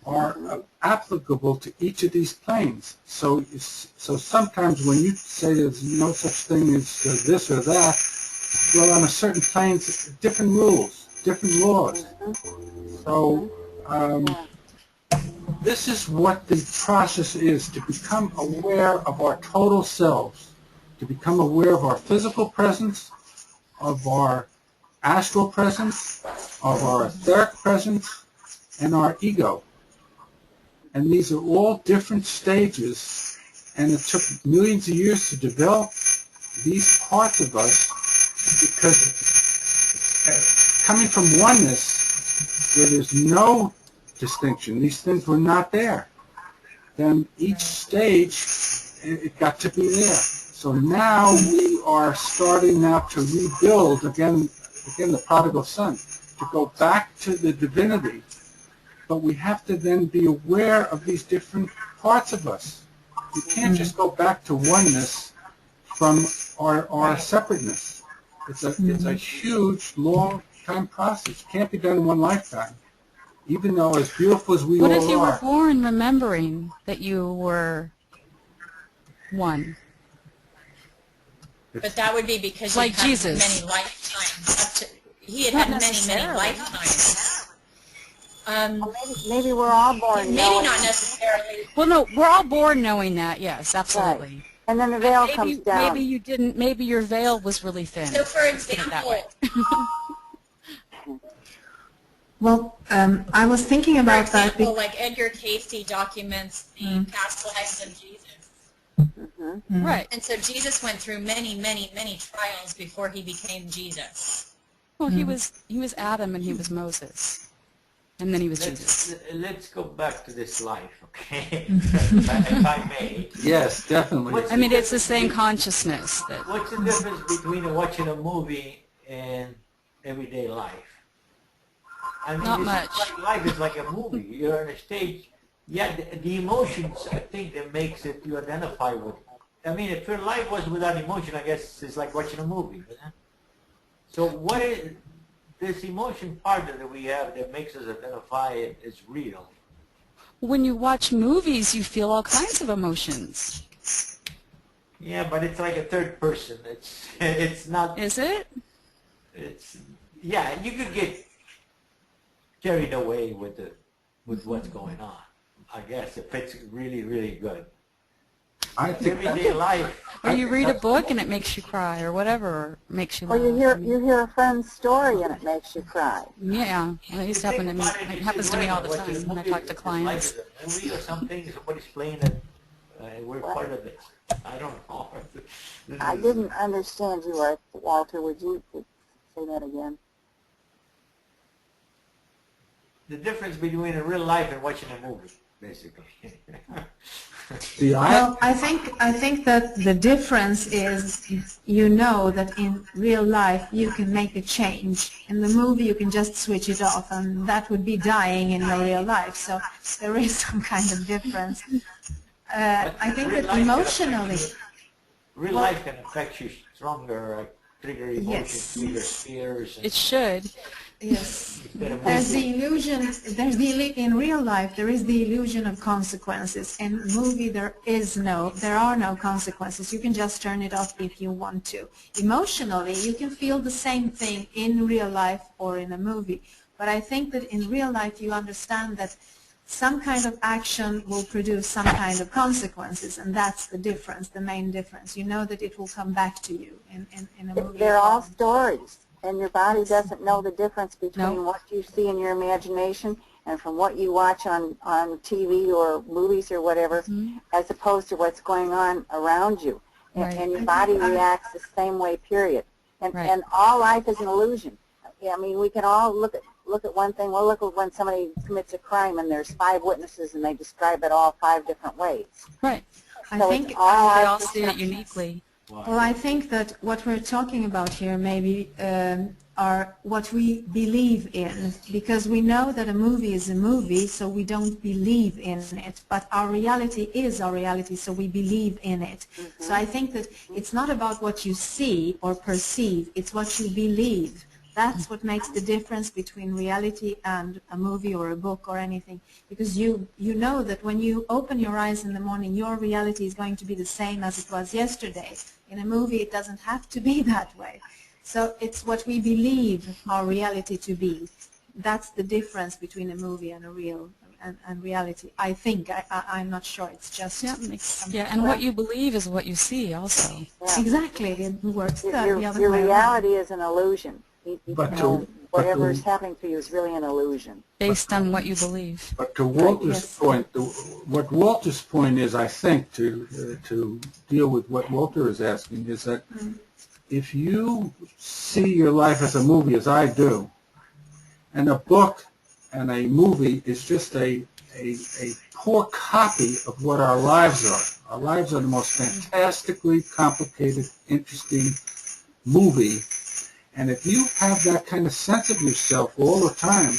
are applicable to each of these planes. So sometimes when you say there's no such thing as this or that, well, on a certain plane, different rules, different laws. So this is what the process is, to become aware of our total selves, to become aware of our physical presence, of our astral presence, of our etheric presence, and our ego. And these are all different stages, and it took millions of years to develop these parts of us, because coming from oneness, where there's no distinction, these things were not there, then each stage, it got to be there. So now we are starting now to rebuild, again the prodigal son, to go back to the divinity. But we have to then be aware of these different parts of us. You can't just go back to oneness from our separateness. It's a huge, long-time process. It can't be done in one lifetime, even though as beautiful as we all are. What if you were born remembering that you were one? But that would be because like you had Jesus. Many lifetimes. He had many lifetimes. Maybe we're all born. Maybe not necessarily. Well, no, we're all born knowing that. Yes, absolutely. Right. And then the veil comes down. Maybe you didn't. Maybe your veil was really thin. So, for example, well, I was thinking about for example, like Edgar Casey documents the past lives of Jesus. Right. And so Jesus went through many trials before he became Jesus. Well, he was Adam and he was Moses, and then he was Jesus. Let's go back to this life, okay? If I may. Yes, definitely. I mean, it's the same consciousness. What's the difference between watching a movie and everyday life? I mean, Not much. Life is like a movie. You're on a stage. Yeah, the emotions, I think, that makes it you identify with. I mean, if your life was without emotion, I guess it's like watching a movie. Right? So what is this emotion part that we have that makes us identify it as real? When you watch movies, you feel all kinds of emotions. Yeah, but it's like a third person. It's not. Is it? It's you could get carried away with what's going on. I guess it fits really, really good. I think Everyday life. Or you read a book and it makes you cry, or whatever, or makes you Or laugh. you hear a friend's story and it makes you cry. Yeah, well, it used to happen to me. It happens to me all the What's time a when I movie? talk to It's clients. like a movie or something, somebody's playing it, we're part of it. I don't know. I didn't understand you, Walter. Would you say that again? The difference between a real life and watching a movie, basically. Well, I think that the difference is you know that in real life you can make a change. In the movie you can just switch it off, and that would be dying in your real life. So there is some kind of difference. I think that emotionally, Real life can affect you stronger, trigger emotions, Yes. trigger fears. It should. yes, Instead of there's movie. the illusion. In real life there is the illusion of consequences. In movie there are no consequences. You can just turn it off if you want to. Emotionally, you can feel the same thing in real life or in a movie. But I think that in real life you understand that some kind of action will produce some kind of consequences, and that's the difference, the main difference. You know that it will come back to you in a movie. They're all stories, and your body doesn't know the difference between No. what you see in your imagination and from what you watch on TV or movies or whatever, as opposed to what's going on around you. Right. And your body reacts the same way, period. And, Right. and all life is an illusion. I mean, we can all look at one thing. Well, look at when somebody commits a crime and there's 5 witnesses and they describe it all 5 different ways. Right. I So think it's all They our all see it perception. uniquely. Well, I think that what we're talking about here maybe are what we believe in, because we know that a movie is a movie, so we don't believe in it, but our reality is our reality, so we believe in it. So I think that it's not about what you see or perceive, it's what you believe. That's what makes the difference between reality and a movie or a book or anything, because you know that when you open your eyes in the morning, your reality is going to be the same as it was yesterday. In a movie, it doesn't have to be that way. So it's what we believe our reality to be. That's the difference between a movie and a real and reality. I think. I'm not sure. It's just And what you believe is what you see also. Yeah. exactly. It works the other Your way around. reality is an illusion. But Whatever is happening to you is really an illusion. Based on what you believe. But to Walter's yes. point, what Walter's point is, I think, to deal with what Walter is asking, is that if you see your life as a movie, as I do, and a book and a movie is just a poor copy of what our lives are. Our lives are the most fantastically complicated, interesting movie. And if you have that kind of sense of yourself all the time,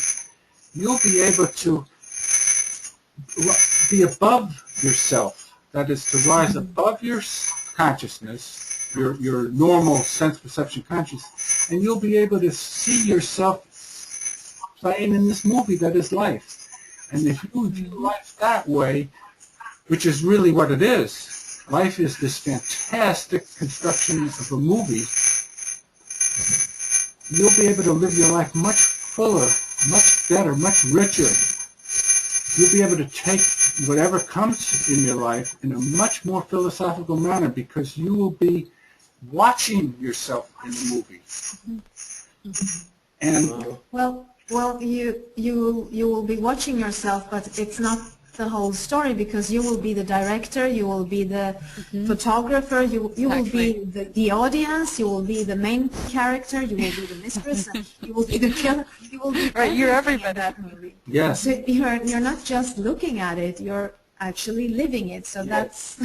you'll be able to be above yourself. That is, to rise above your consciousness, your normal sense perception consciousness, and you'll be able to see yourself playing in this movie that is life. And if you view life that way, which is really what it is, life is this fantastic construction of a movie, you'll be able to live your life much fuller, much better, much richer. You'll be able to take whatever comes in your life in a much more philosophical manner, because you will be watching yourself in the movie. And Well, you will be watching yourself, but it's not the whole story, because you will be the director, you will be the photographer, you will be the audience, you will be the main character, you will be the mistress, and you will be the killer, you will be You're everything in everybody. that movie. yes, So you're not just looking at it, you're actually living it. So that's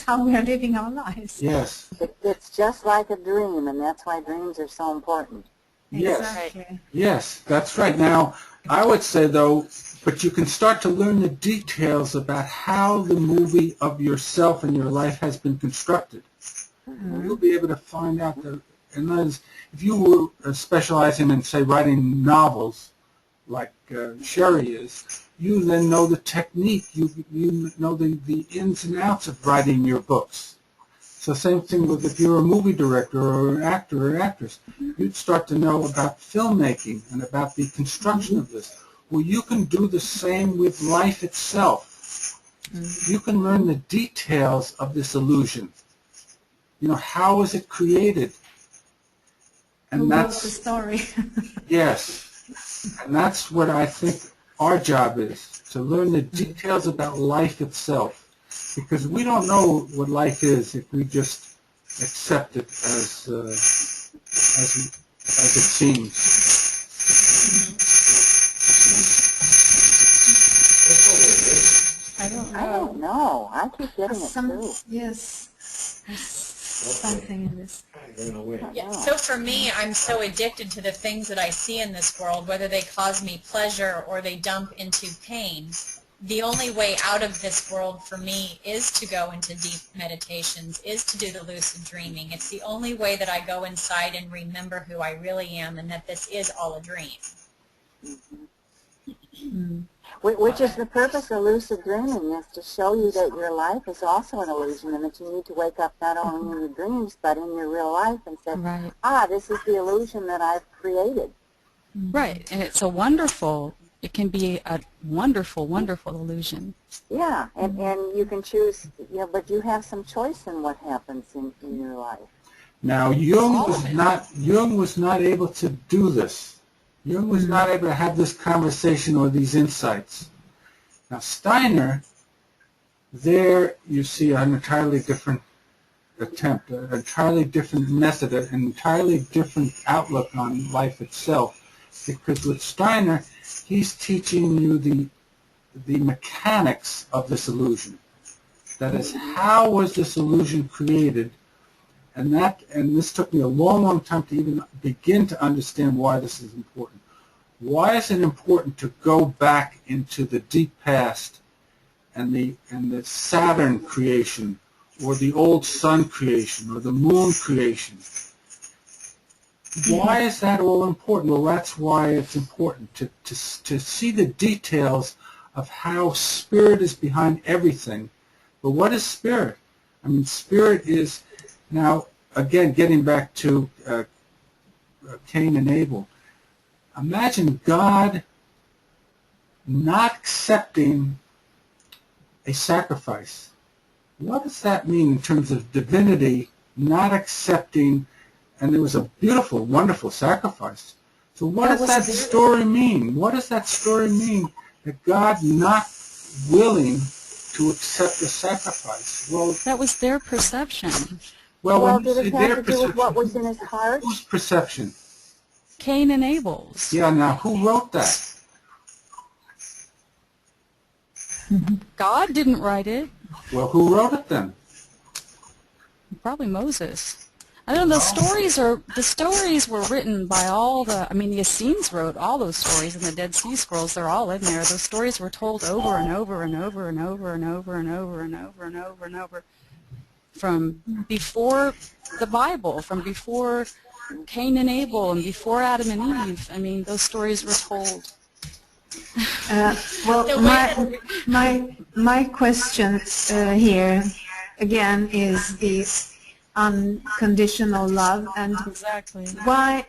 how we're living our lives. yes, It's just like a dream, and that's why dreams are so important. yes. Exactly. Yes, that's right. Now, I would say, though, but you can start to learn the details about how the movie of yourself and your life has been constructed. You'll be able to find out in other words, if you were specializing in, say, writing novels, like Sherry is, you then know the technique. You know the ins and outs of writing your books. So same thing with if you're a movie director or an actor or actress, you'd start to know about filmmaking and about the construction of this. Well, you can do the same with life itself. you can learn the details of this illusion. You know, how is it created? And Who wrote that's the story? yes, and that's what I think our job is, to learn the details about life itself, because we don't know what life is if we just accept it as it seems. I don't I don't know. I keep getting it too. Yes, there's something in this. Yeah. So for me, I'm so addicted to the things that I see in this world, whether they cause me pleasure or they dump into pain. The only way out of this world for me is to go into deep meditations, is to do the lucid dreaming. It's the only way that I go inside and remember who I really am and that this is all a dream. Which is the purpose of lucid dreaming, is to show you that your life is also an illusion and that you need to wake up not only in your dreams but in your real life and say, this is the illusion that I've created. Right, and it's a wonderful, it can be a wonderful, wonderful illusion. Yeah, and you can choose, but you have some choice in what happens in your life. Now, Jung was not able to do this. Jung was not able to have this conversation or these insights. Now, Steiner, there you see an entirely different attempt, an entirely different method, an entirely different outlook on life itself. Because with Steiner, he's teaching you the mechanics of this illusion. That is, how was this illusion created? And this took me a long, long time to even begin to understand why this is important. Why is it important to go back into the deep past and the Saturn creation, or the old sun creation, or the moon creation? Why is that all important? Well, that's why it's important to see the details of how spirit is behind everything. But what is spirit? I mean, spirit is, now, again, getting back to Cain and Abel. Imagine God not accepting a sacrifice. What does that mean in terms of divinity not accepting? And there was a beautiful, wonderful sacrifice. So what does that story mean? What does that story mean, that God not willing to accept the sacrifice? Well, that was their perception. Well, did it have to do with what was in his heart? Whose perception? Cain and Abel's. Yeah, now who wrote that? God didn't write it. Well, who wrote it then? Probably Moses. I don't know, the stories were written by the Essenes wrote all those stories in the Dead Sea Scrolls. They're all in there. Those stories were told over and over and over and over and over and over and over and over and over from before the Bible, from before Cain and Abel and before Adam and Eve. I mean, those stories were told. Well, my question here again is the unconditional love, and exactly why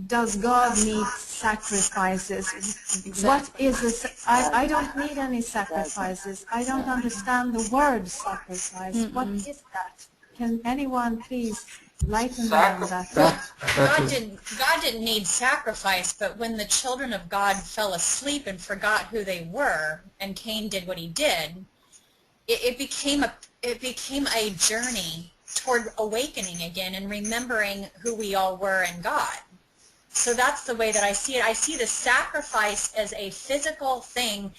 does God need sacrifices? Exactly. What is this? I don't need any sacrifices. I don't understand the word sacrifice. What is that? Can anyone please lighten me on that? God didn't need sacrifice, but when the children of God fell asleep and forgot who they were, and Cain did what he did, it became a journey toward awakening again and remembering who we all were in God. So that's the way that I see it. I see the sacrifice as a physical thing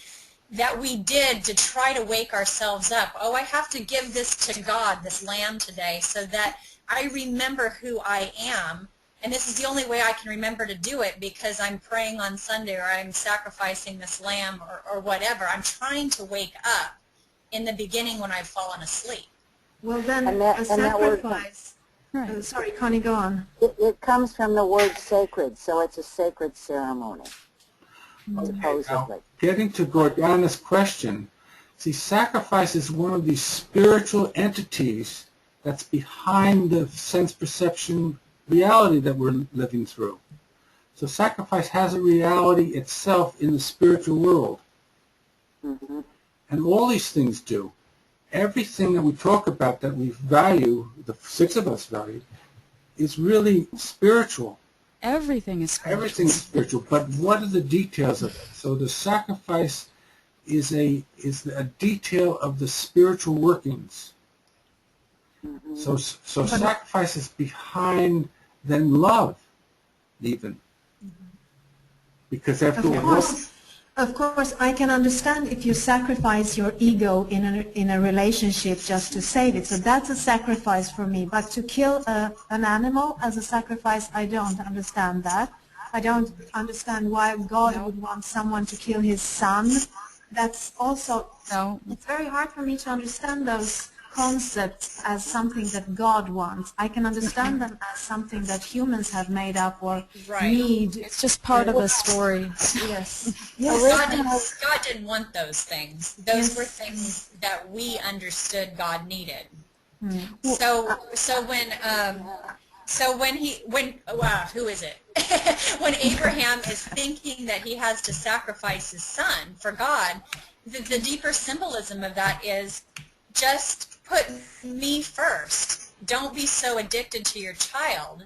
that we did to try to wake ourselves up. Oh, I have to give this to God, this lamb today, so that I remember who I am. And this is the only way I can remember to do it, because I'm praying on Sunday, or I'm sacrificing this lamb, or whatever. I'm trying to wake up in the beginning when I've fallen asleep. Well, then a sacrifice. Right. Sorry, Connie, go on. It comes from the word sacred, so it's a sacred ceremony, supposedly. Now, getting to Gordana's question, see, sacrifice is one of these spiritual entities that's behind the sense perception reality that we're living through. So sacrifice has a reality itself in the spiritual world. Mm-hmm. And all these things do. Everything that we talk about that we value, the six of us value, is really spiritual. Everything is spiritual. Everything is spiritual, but what are the details of it? So the sacrifice is a detail of the spiritual workings. Mm-hmm. So sacrifice is behind then love, even. Because after all, Of course, I can understand if you sacrifice your ego in a relationship just to save it. So that's a sacrifice for me. But to kill an animal as a sacrifice, I don't understand that. I don't understand why God would want someone to kill his son. That's also, it's very hard for me to understand those concepts as something that God wants. I can understand them as something that humans have made up or need. It's just part of the story. Yes. God didn't want those things. Those were things that we understood God needed. So who is it? When Abraham is thinking that he has to sacrifice his son for God, the deeper symbolism of that is just put me first. Don't be so addicted to your child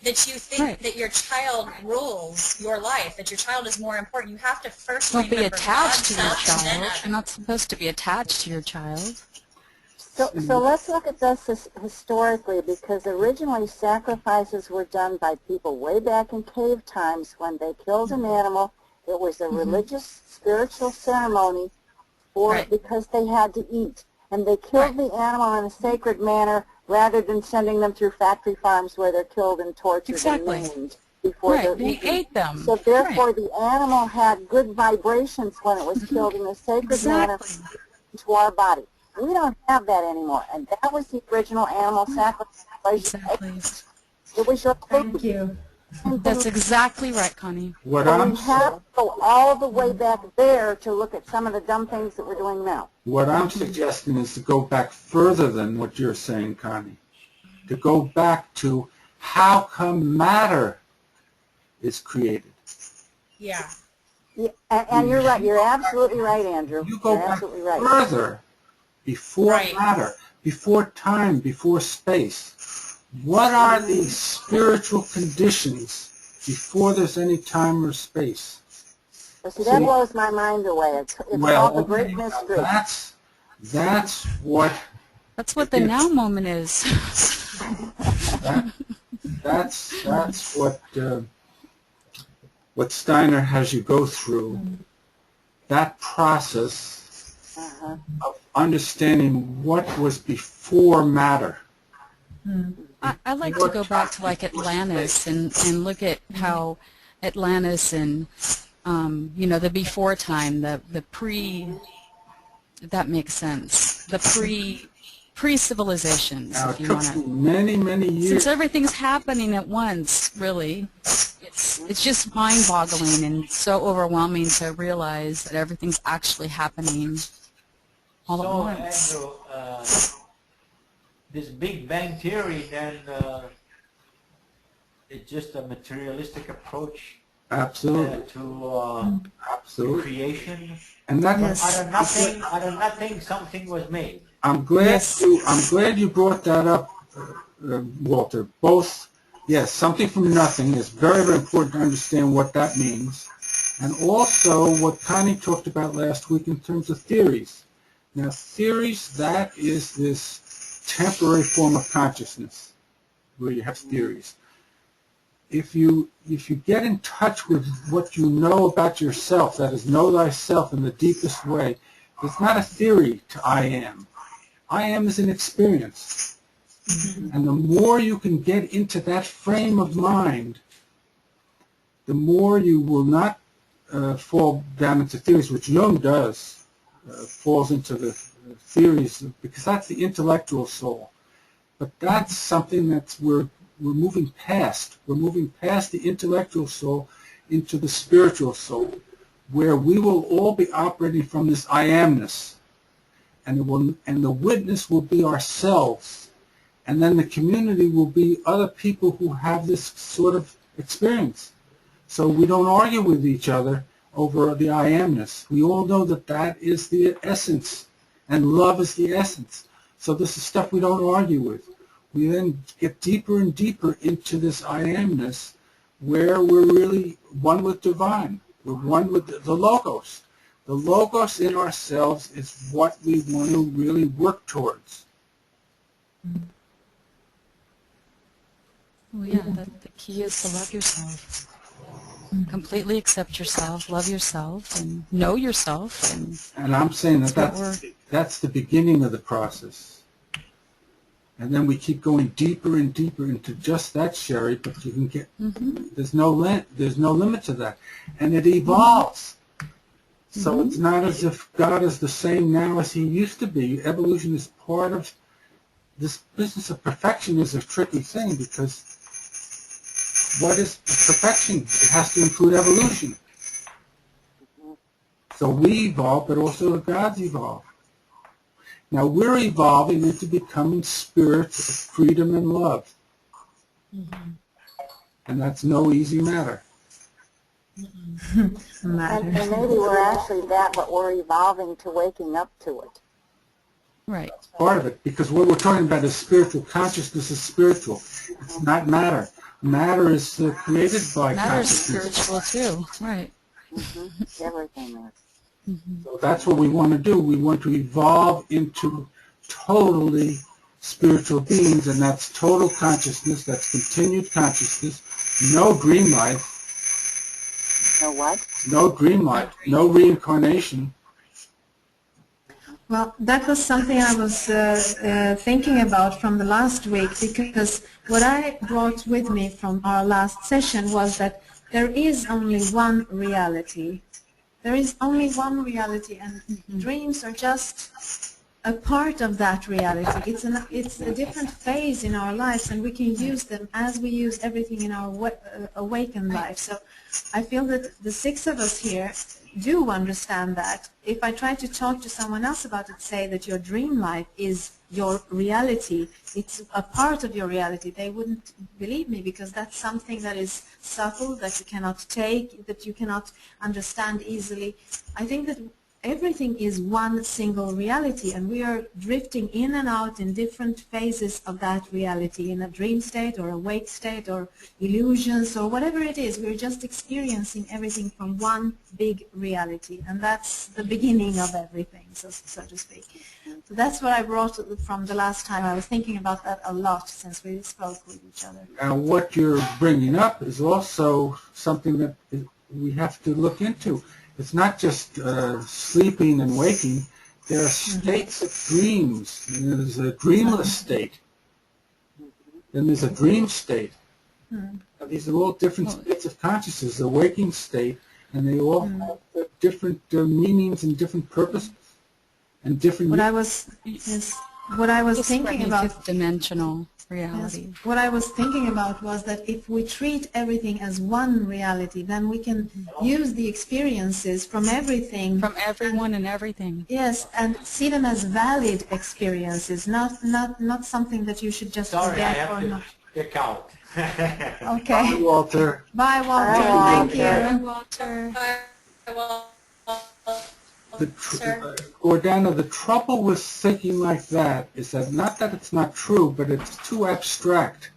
that you think that your child rules your life, that your child is more important. You have to first Don't be remember attached to your God's self and then child. others. You're not supposed to be attached to your child. So let's look at this historically, because originally sacrifices were done by people way back in cave times when they killed an animal. It was a religious, spiritual ceremony because they had to eat. And they killed the animal in a sacred manner rather than sending them through factory farms where they're killed and tortured and maimed before they're they eaten. ate them. So therefore the animal had good vibrations when it was killed in a sacred manner to our body. We don't have that anymore, and that was the original animal sacrifice. It was your food. Thank you. That's exactly right, Connie. We have to go all the way back there to look at some of the dumb things that we're doing now. What I'm suggesting is to go back further than what you're saying, Connie. To go back to how come matter is created. Yeah. And you're right. You're absolutely right, Andrew. You go back further, before matter, before time, before space. What are the spiritual conditions before there's any time or space? See, that blows my mind away. It's called the great mystery. That's what the now moment is. That's what Steiner has you go through. That process of understanding what was before matter. I like to go back to like Atlantis and look at how Atlantis and the before time, the pre, if that makes sense, the pre-civilizations. Now, if it you took want to. many years. Since everything's happening at once, really, it's just mind-boggling and so overwhelming to realize that everything's actually happening all at once. Andrew, this Big Bang Theory, then it's just a materialistic approach to creation. And that out of nothing, something was made. I'm glad you brought that up, Walter. Both, yes, something from nothing is very, very important to understand what that means, and also what Connie talked about last week in terms of theories. Now, theories, that is this temporary form of consciousness where you have theories. If you get in touch with what you know about yourself, that is, know thyself in the deepest way, it's not a theory to I am. I am is an experience. And the more you can get into that frame of mind, the more you will not fall down into theories, which Jung does, falls into the theories, because that's the intellectual soul. But that's something that we're moving past. We're moving past the intellectual soul into the spiritual soul, where we will all be operating from this I amness. And the witness will be ourselves. And then the community will be other people who have this sort of experience. So we don't argue with each other over the I amness. We all know that that is the essence, and love is the essence. So this is stuff we don't argue with. We then get deeper and deeper into this I amness, where we're really one with divine. We're one with the Logos. The Logos in ourselves is what we want to really work towards. Well, yeah, the key is to love yourself. Completely accept yourself, love yourself, and know yourself. And I'm saying that's the beginning of the process. And then we keep going deeper and deeper into just that, Sherry, but you can get, there's no limit to that. And it evolves. So it's not as if God is the same now as he used to be. Evolution is part of this business of perfection. Is a tricky thing, because what is perfection? It has to include evolution. So we evolve, but also the gods evolve. Now we're evolving into becoming spirits of freedom and love. And that's no easy matter. And maybe we're actually that, but we're evolving to waking up to it. Right. That's part of it, because what we're talking about is spiritual. Consciousness is spiritual. It's not matter. Matter is created by Matter is consciousness. spiritual too, right. Everything is. So that's what we want to do. We want to evolve into totally spiritual beings, and that's total consciousness, that's continued consciousness, no dream life. No what? No dream life, no reincarnation. Well, that was something I was thinking about from the last week, because what I brought with me from our last session was that there is only one reality. There is only one reality, and dreams are just a part of that reality. It's a different phase in our lives, and we can use them as we use everything in our awakened life. So I feel that the six of us here do understand that. If I try to talk to someone else about it, say that your dream life is your reality, it's a part of your reality, they wouldn't believe me, because that's something that is subtle, that you cannot take, that you cannot understand easily. I think that everything is one single reality, and we are drifting in and out in different phases of that reality, in a dream state or awake state or illusions or whatever it is. We're just experiencing everything from one big reality, and that's the beginning of everything, so to speak. So that's what I brought from the last time. I was thinking about that a lot since we spoke with each other. And what you're bringing up is also something that we have to look into. It's not just sleeping and waking. There are states of dreams. There's a dreamless state. Then there's a dream state. Now, these are all different states of consciousness, a waking state, and they all have different meanings and different purposes and different. What I was thinking about, fifth dimensional reality. Yes, what I was thinking about was that if we treat everything as one reality, then we can use the experiences from everything, From everyone and everything. yes, and see them as valid experiences, not something that you should just Sorry, I forget or have not. to check out. Okay. Bye, Walter. Bye, Walter. Bye, Thank Walter. you. Walter. Gordana, the trouble with thinking like that is that not that it's not true, but it's too abstract.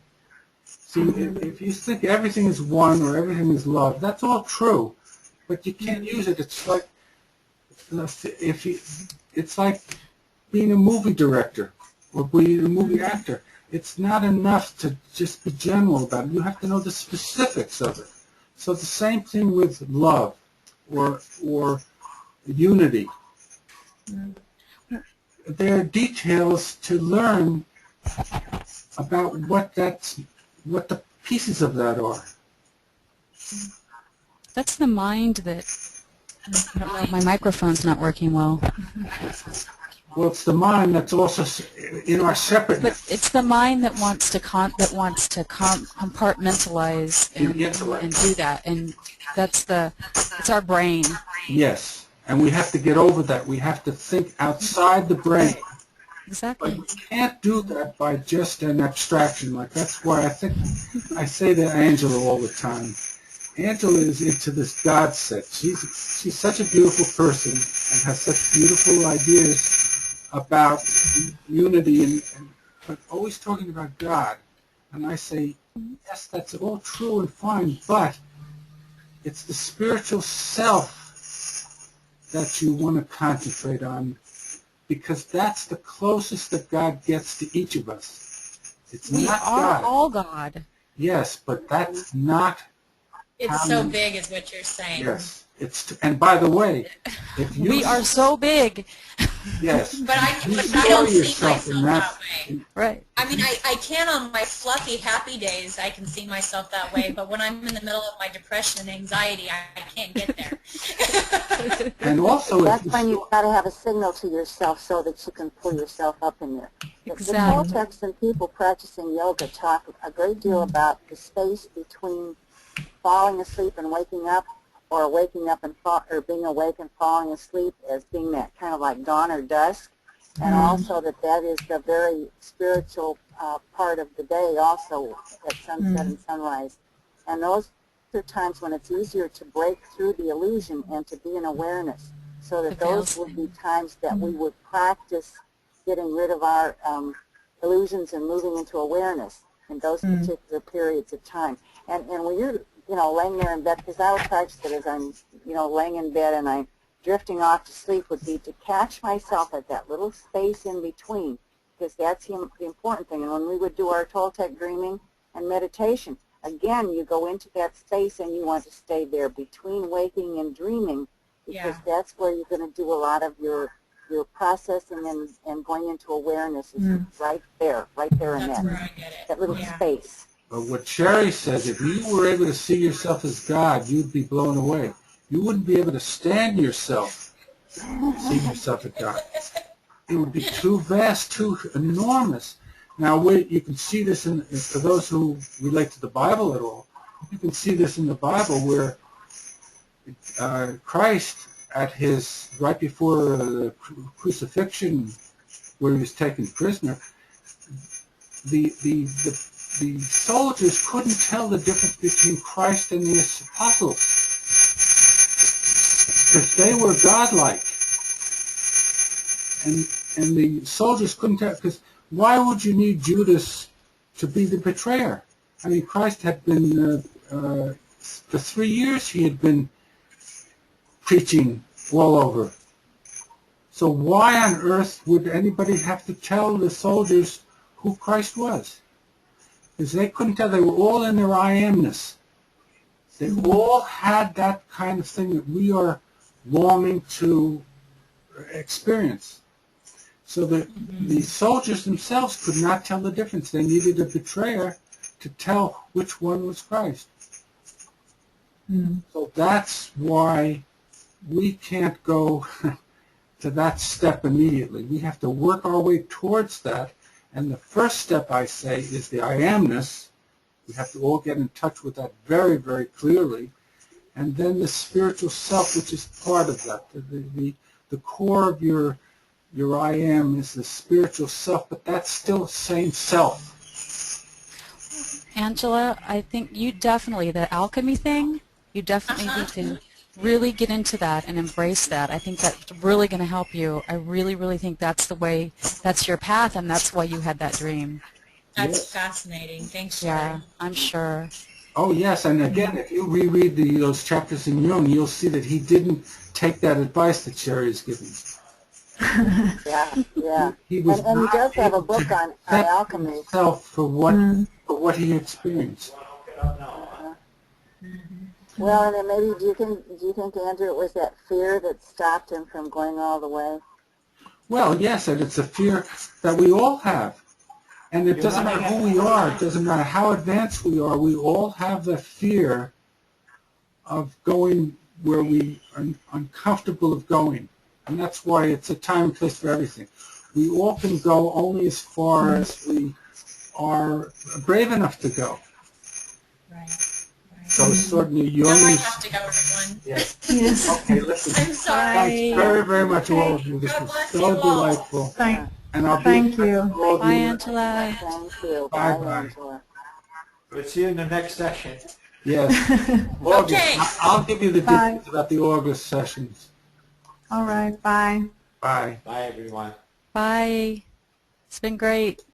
See, if you think everything is one or everything is love, that's all true, but you can't use it. It's like it's like being a movie director or being a movie actor. It's not enough to just be general about it. You have to know the specifics of it. So the same thing with love or unity. There are details to learn about what the pieces of that are. That's the mind that, I don't know, my microphone's not working well. Well, it's the mind that's also in our separateness. But it's the mind that wants to compartmentalize and do that, and it's our brain. Yes, and we have to get over that. We have to think outside the brain. Exactly. But you can't do that by just an abstraction. Like that's why I think I say to Angela all the time, Angela is into this God set. She's such a beautiful person and has such beautiful ideas about unity but always talking about God. And I say, yes, that's all true and fine, but it's the spiritual self that you want to concentrate on, because that's the closest that God gets to each of us. It's We not are God. all God. Yes, but that's not It's so big is what you're saying. Yes, and by the way, if you We are so big. yes, But I saw don't see yourself myself in that way. Right. I mean, I can on my fluffy, happy days, I can see myself that way, but when I'm in the middle of my depression and anxiety, I can't get there. And also, that's when you've got to have a signal to yourself so that you can pull yourself up in there. The Toltecs and people practicing yoga talk a great deal about the space between falling asleep and waking up, or waking up and or being awake and falling asleep as being that kind of like dawn or dusk, and also that is the very spiritual part of the day also at sunset and sunrise. And those are times when it's easier to break through the illusion and to be in awareness, so that those would be times that we would practice getting rid of our illusions and moving into awareness in those particular periods of time. And when you're laying there in bed, because I would practice it as I'm, laying in bed and I'm drifting off to sleep, would be to catch myself at that little space in between, because that's the important thing. And when we would do our Toltec dreaming and meditation, again, you go into that space and you want to stay there between waking and dreaming, because that's where you're going to do a lot of your processing and going into awareness is right there in that little space. But what Sherry says, if you were able to see yourself as God, you'd be blown away. You wouldn't be able to stand yourself, seeing yourself as God. It would be too vast, too enormous. Now, you can see this for those who relate to the Bible at all, you can see this in the Bible where Christ, right before the crucifixion, where he was taken prisoner, the soldiers couldn't tell the difference between Christ and the apostles, because they were godlike, and the soldiers couldn't tell. Because why would you need Judas to be the betrayer? I mean, Christ had been for 3 years he had been preaching all over. So why on earth would anybody have to tell the soldiers who Christ was? Because they couldn't tell. They were all in their I amness. They all had that kind of thing that we are longing to experience. So the soldiers themselves could not tell the difference. They needed a betrayer to tell which one was Christ. So that's why we can't go to that step immediately. We have to work our way towards that. And the first step, I say, is the I amness. We have to all get in touch with that very, very clearly. And then the spiritual self, which is part of that. The core of your I am is the spiritual self, but that's still the same self. Angela, I think the alchemy thing, you definitely need to really get into that and embrace that. I think that's really going to help you. I really, really think that's your path, and that's why you had that dream. That's fascinating. Thanks, Sherry. Yeah, I'm sure. Oh, yes, and again, if you reread those chapters in Jung, you'll see that he didn't take that advice that Sherry is giving. Yeah. He was and he does have a book on alchemy. Himself for what he experienced. Well, and then maybe do you think Andrew, it was that fear that stopped him from going all the way? Well, yes, and it's a fear that we all have. And it doesn't matter who we are, it doesn't matter how advanced we are, we all have the fear of going where we are uncomfortable of going. And that's why it's a time and place for everything. We all can go only as far as we are brave enough to go. Right. So certainly Don't I Jung have to go, everyone? Yes. Okay, listen. I'm sorry. Thanks very, very much, all of you. This God was bless so you all. delightful. Thank you. Bye, Angela. Thank you. Bye-bye. Angela. We'll see you in the next session. Yes. August. Okay. I'll give you the Bye. details about the August sessions. All right. Bye. Bye. Bye, everyone. Bye. It's been great.